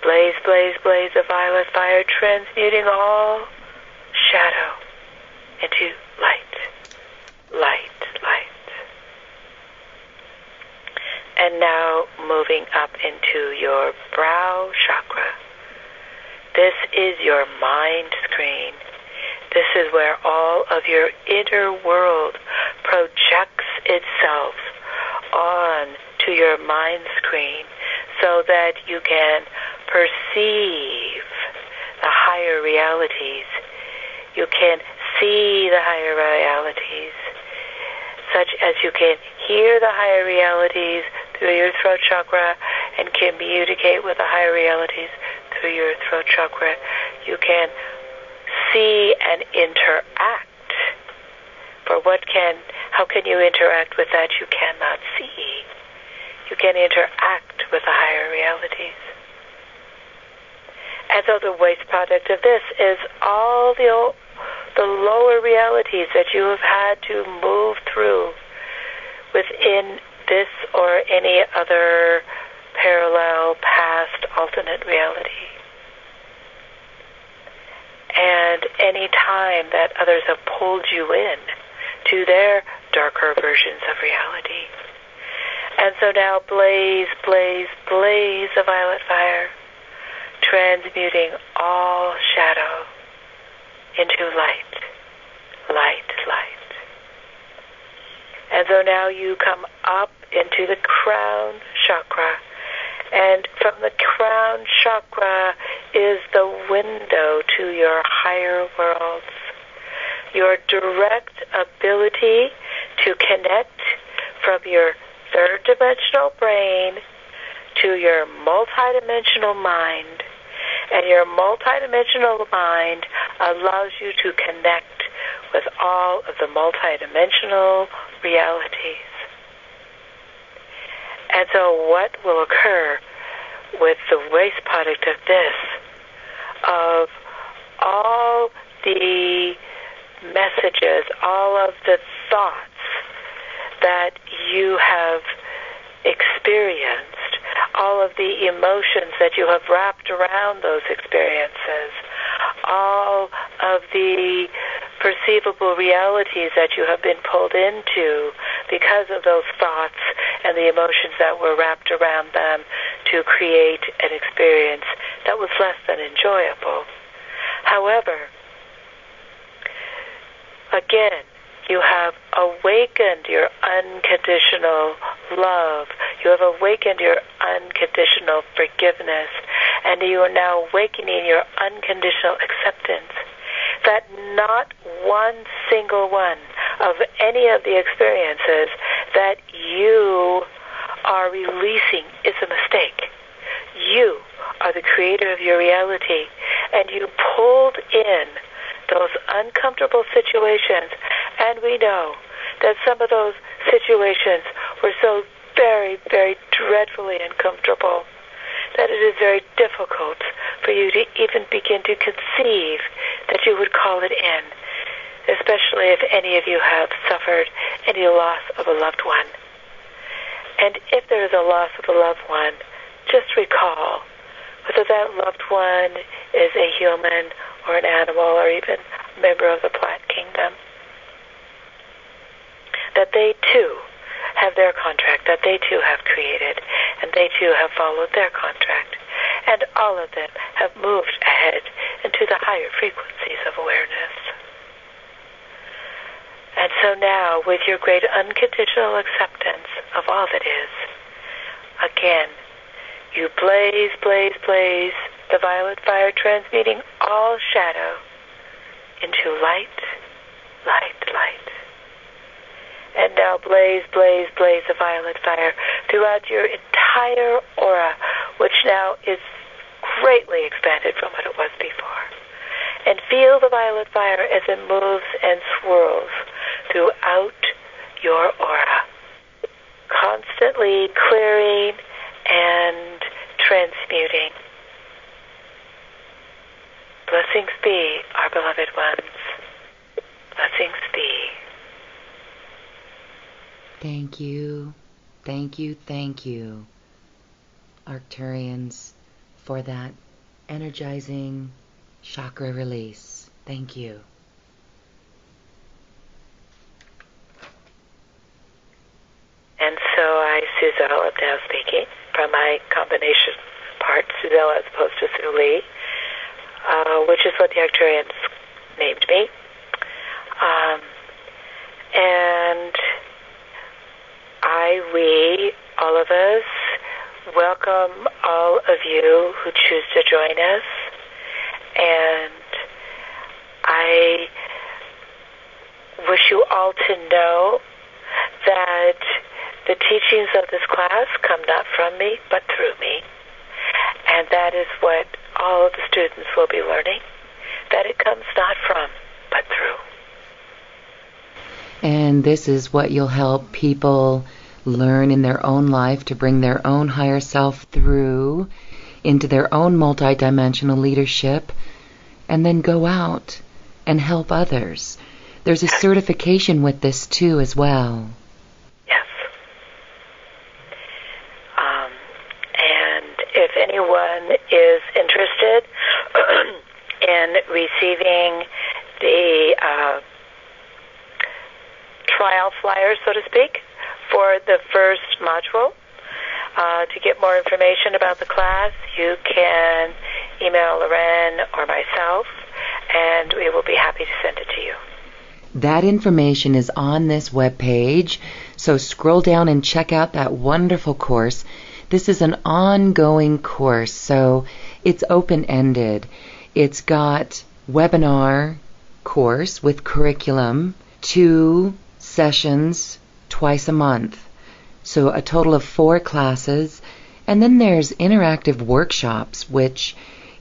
Blaze, blaze, blaze of violet fire, transmuting all shadow into light, light, light. And now moving up into your brow chakra. This is your mind screen. This is where all of your inner world projects itself on to your mind screen so that you can perceive the higher realities. You can see the higher realities, such as you can hear the higher realities through your throat chakra and communicate with the higher realities through your throat chakra. You can see and interact. For how can you interact with that you cannot see? You can interact with the higher realities. And so the waste product of this is all the lower realities that you have had to move through within this or any other parallel, past, alternate reality. And any time that others have pulled you in to their darker versions of reality. And so now blaze, blaze, blaze of violet fire, transmuting all shadow into light, light, light. And so now you come up into the crown chakra. And from the crown chakra is the window to your higher worlds. Your direct ability to connect from your third dimensional brain to your multidimensional mind. And your multidimensional mind allows you to connect with all of the multidimensional realities. And so what will occur with the waste product of this, of all the messages, all of the thoughts that you have experienced, all of the emotions that you have wrapped around those experiences, all of the perceivable realities that you have been pulled into because of those thoughts and the emotions that were wrapped around them to create an experience that was less than enjoyable. However, again, you have awakened your unconditional love. You have awakened your unconditional forgiveness. And you are now awakening your unconditional acceptance. That not one single one of any of the experiences that you are releasing is a mistake. You are the creator of your reality. And you pulled in those uncomfortable situations. And we know that some of those situations were so very, very dreadfully uncomfortable that it is very difficult for you to even begin to conceive that you would call it in, especially if any of you have suffered any loss of a loved one. And if there is a loss of a loved one, just recall whether that loved one is a human or an animal or even a member of the plant kingdom, that they too have their contract, that they too have created, and they too have followed their contract. And all of them have moved ahead into the higher frequencies of awareness. And so now, with your great unconditional acceptance of all that is, again, you blaze, blaze, blaze the violet fire, transmuting all shadow into light, light, light. And now blaze, blaze, blaze the violet fire throughout your entire aura, which now is greatly expanded from what it was before. And feel the violet fire as it moves and swirls throughout your aura, constantly clearing and transmuting. Blessings be, our beloved ones. Blessings be. Thank you, thank you, thank you, Arcturians, for that energizing chakra release. Thank you. And so Suzanne now speaking from my combination part, Suzanne as opposed to Suli, which is what the Arcturians named me. And we, all of us, welcome all of you who choose to join us. And I wish you all to know that the teachings of this class come not from me, but through me. And that is what all of the students will be learning, that it comes not from, but through. And this is what you'll help people learn in their own life to bring their own higher self through into their own multidimensional leadership, and then go out and help others. There's a certification with this too as well. Yes. And if anyone is interested in receiving the trial flyer, so to speak, for the first module, to get more information about the class, you can email Loren or myself, and we will be happy to send it to you. That information is on this webpage, so scroll down and check out that wonderful course. This is an ongoing course, so it's open-ended. It's got webinar course with curriculum, 2 sessions twice a month. So a total of 4 classes. And then there's interactive workshops, which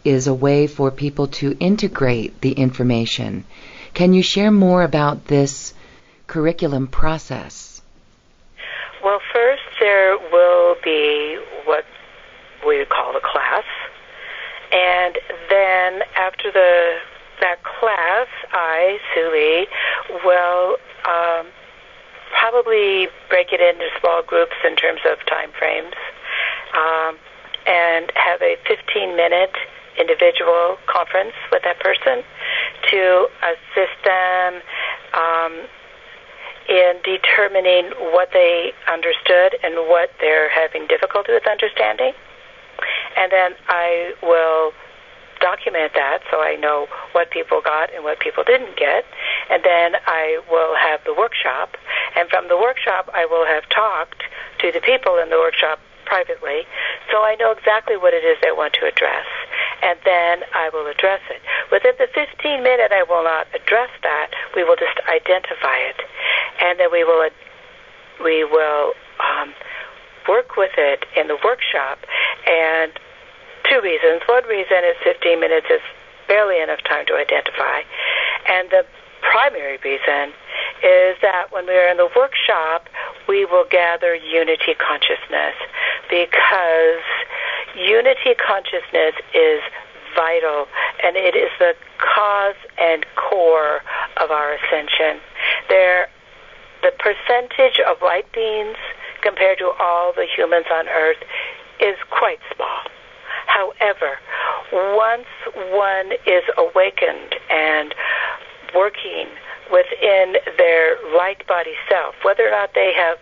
is a way for people to integrate the information. Can you share more about this curriculum process? Well, first there will be what we would call a class. And then after that class, I, Suli, will probably break it into small groups in terms of time frames, and have a 15-minute individual conference with that person to assist them in determining what they understood and what they're having difficulty with understanding. and then I will document that so I know what people got and what people didn't get. And then I will have the workshop. And from the workshop, I will have talked to the people in the workshop privately, so I know exactly what it is they want to address. And then I will address it. Within the 15-minute, I will not address that. We will just identify it. And then we will work with it in the workshop. And two reasons. One reason is 15 minutes is barely enough time to identify. And the primary reason is that when we are in the workshop, we will gather unity consciousness, because unity consciousness is vital, and it is the cause and core of our ascension. The percentage of light beings compared to all the humans on Earth is quite small. However, once one is awakened and working within their light body self, whether or not they have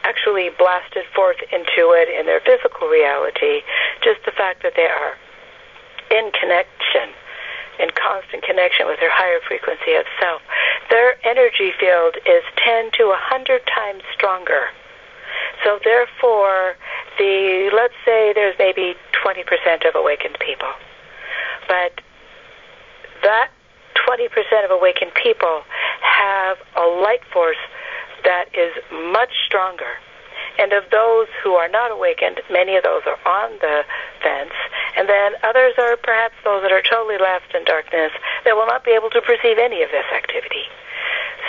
actually blasted forth into it in their physical reality, just the fact that they are in connection, in constant connection with their higher frequency of self, their energy field is 10 to 100 times stronger. So therefore, let's say there's maybe 20% of awakened people. But that 20% of awakened people have a light force that is much stronger. And of those who are not awakened, many of those are on the fence, and then others are perhaps those that are totally left in darkness that will not be able to perceive any of this activity.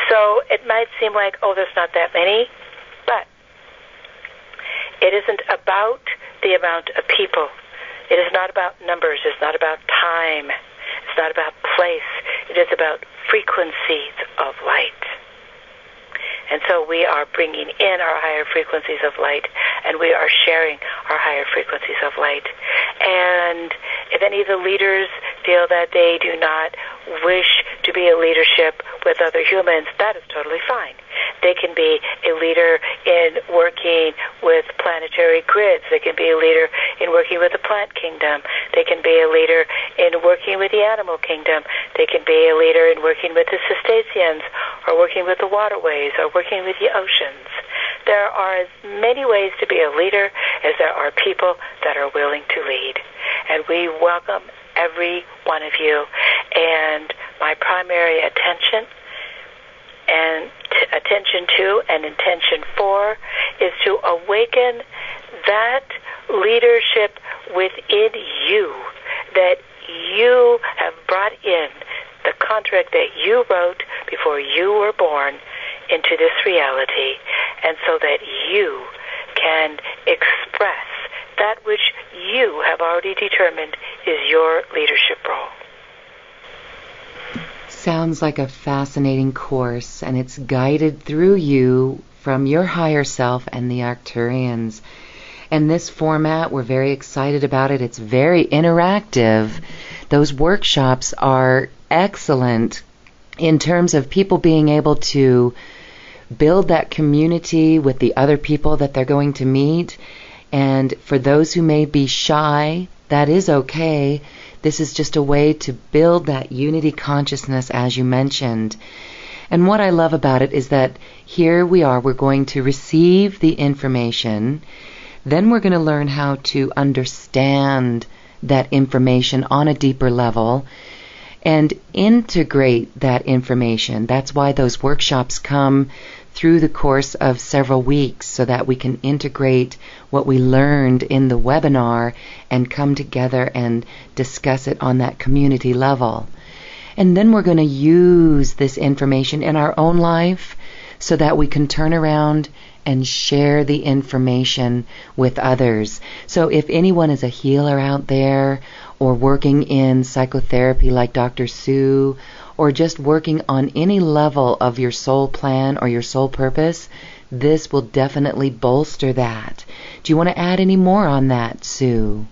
So it might seem like, oh, there's not that many, but it isn't about the amount of people. It is not about numbers. It's not about time. It's not about place. It is about frequencies of light. And so we are bringing in our higher frequencies of light, and we are sharing our higher frequencies of light. And if any of the leaders feel that they do not wish to be a leadership with other humans, that is totally fine. They can be a leader in working with planetary grids. They can be a leader in working with the plant kingdom. They can be a leader in working with the animal kingdom. They can be a leader in working with the cetaceans, or working with the waterways, or working with the oceans. There are as many ways to be a leader as there are people that are willing to lead. And we welcome every one of you. And my primary attention to and intention for is to awaken that leadership within you that you have brought in, the contract that you wrote before you were born into this reality, and so that you can express that which you have already determined is your leadership role. Sounds like a fascinating course, and it's guided through you from your higher self and the Arcturians. And this format, we're very excited about it. It's very interactive. Those workshops are excellent in terms of people being able to build that community with the other people that they're going to meet. And for those who may be shy, that is okay. This is just a way to build that unity consciousness, as you mentioned. And what I love about it is that here we are, we're going to receive the information, then we're going to learn how to understand that information on a deeper level and integrate that information. That's why those workshops come through the course of several weeks, so that we can integrate what we learned in the webinar and come together and discuss it on that community level. And then we're going to use this information in our own life so that we can turn around and share the information with others. So if anyone is a healer out there, or working in psychotherapy like Dr. Sue, or just working on any level of your soul plan or your soul purpose, this will definitely bolster that. Do you want to add any more on that, Sue?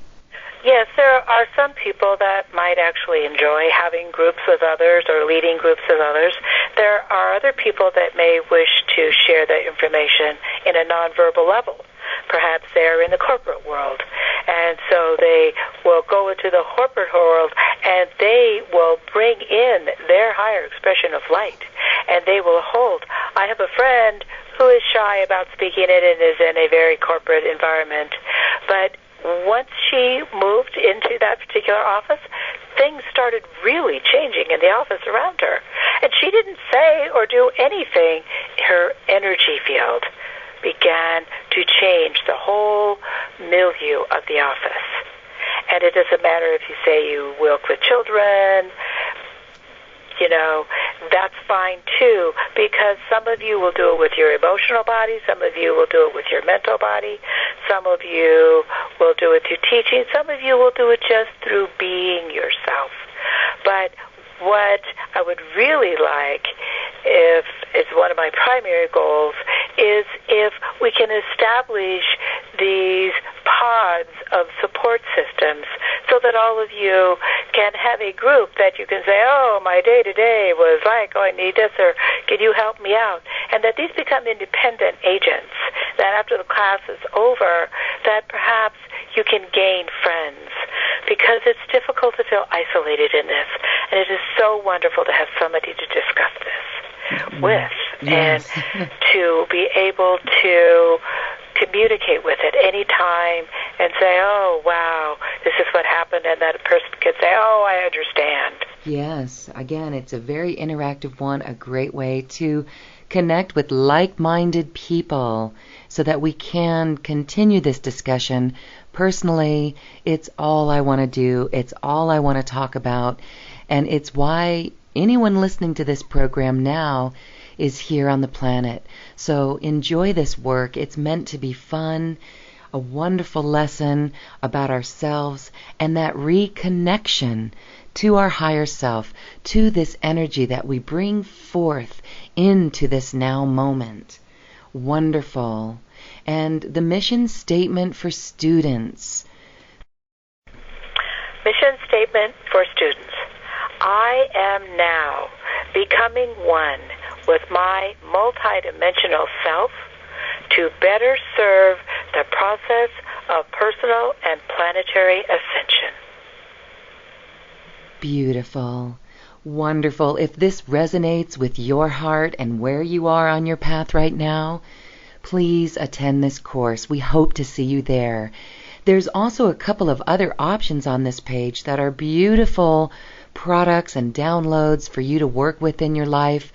Yes, there are some people that might actually enjoy having groups with others or leading groups with others. There are other people that may wish to share that information in a nonverbal level. Perhaps they're in the corporate world And so they will go into the corporate world, and they will bring in their higher expression of light, and they will hold. I have a friend who is shy about speaking it and is in a very corporate environment, but once she moved into that particular office, things started really changing in the office around her. And she didn't say or do anything. Her energy field began to change the whole milieu of the office. And it doesn't matter if you say you work with children, that's fine too, because some of you will do it with your emotional body, some of you will do it with your mental body, some of you will do it through teaching, some of you will do it just through being yourself. But what I would really like, if it's one of my primary goals, is if we can establish these pods of support systems so that all of you can have a group that you can say, oh, my day-to-day was like, oh, I need this, or can you help me out? And that these become independent agents, that after the class is over, that perhaps you can gain friends, because it's difficult to feel isolated in this, and it is so wonderful to have somebody to discuss this with, yes. And to be able to communicate with it any time and say, oh, wow, this is what happened, and that person could say, oh, I understand. Yes, again, it's a very interactive one, a great way to connect with like-minded people so that we can continue this discussion. Personally, it's all I want to do. It's all I want to talk about. And it's why anyone listening to this program now is here on the planet. So enjoy this work. It's meant to be fun, a wonderful lesson about ourselves, and that reconnection to our higher self, to this energy that we bring forth into this now moment. Wonderful. And the mission statement for students. Mission statement for students. I am now becoming one with my multidimensional self to better serve the process of personal and planetary ascension. Beautiful. Wonderful. If this resonates with your heart and where you are on your path right now, please attend this course. We hope to see you there. There's also a couple of other options on this page that are beautiful products and downloads for you to work with in your life.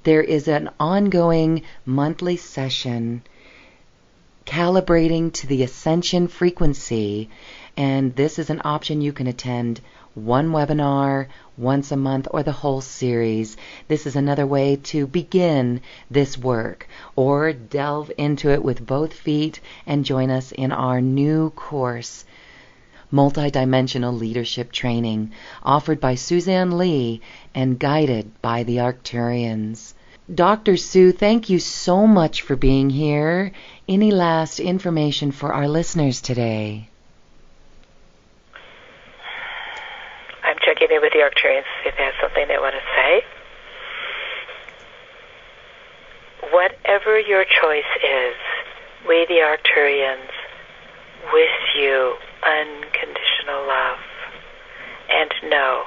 There is an ongoing monthly session calibrating to the ascension frequency, and this is an option you can attend one webinar once a month or the whole series. This is another way to begin this work, or delve into it with both feet and join us in our new course, Multidimensional Leadership Training, offered by Suzanne Lee and guided by the Arcturians. Dr. Sue, thank you so much for being here. Any last information for our listeners today? I'm checking in with the Arcturians to see if they have something they want to say. Whatever your choice is, we the Arcturians wish you unconditional love, and know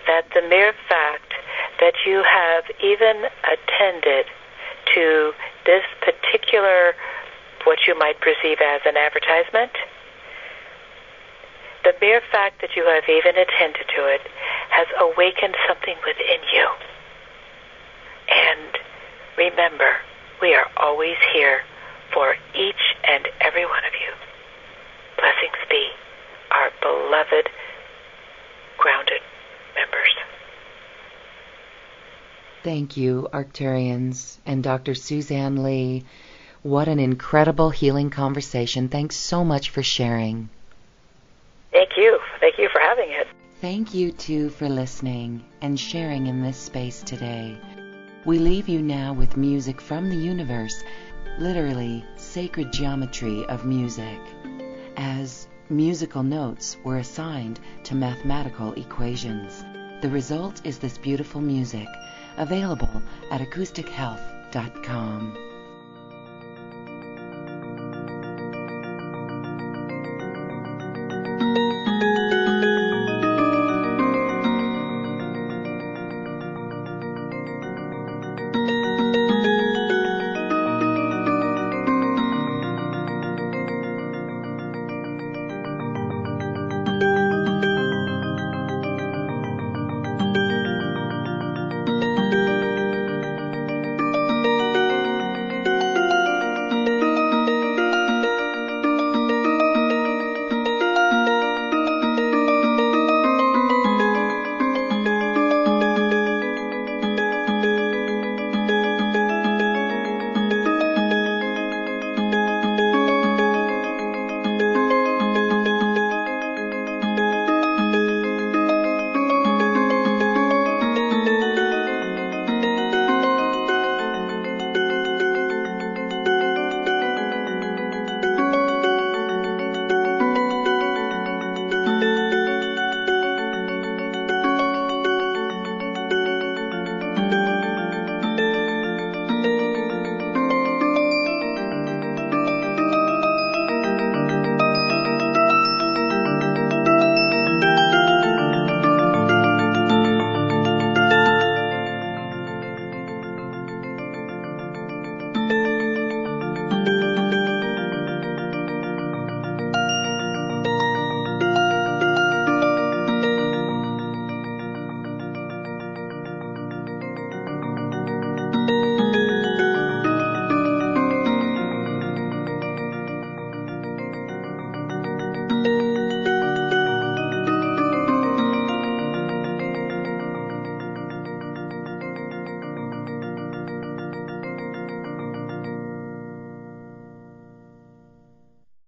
that the mere fact that you have even attended to this particular, what you might perceive as an advertisement, the mere fact that you have even attended to it has awakened something within you. And remember, we are always here for each and every one of you. Blessings be, our beloved, grounded members. Thank you, Arcturians, and Dr. Suzanne Lee. What an incredible healing conversation. Thanks so much for sharing. Thank you. Thank you for having it. Thank you, too, for listening and sharing in this space today. We leave you now with music from the universe, literally sacred geometry of music, as musical notes were assigned to mathematical equations. The result is this beautiful music, available at acoustichealth.com.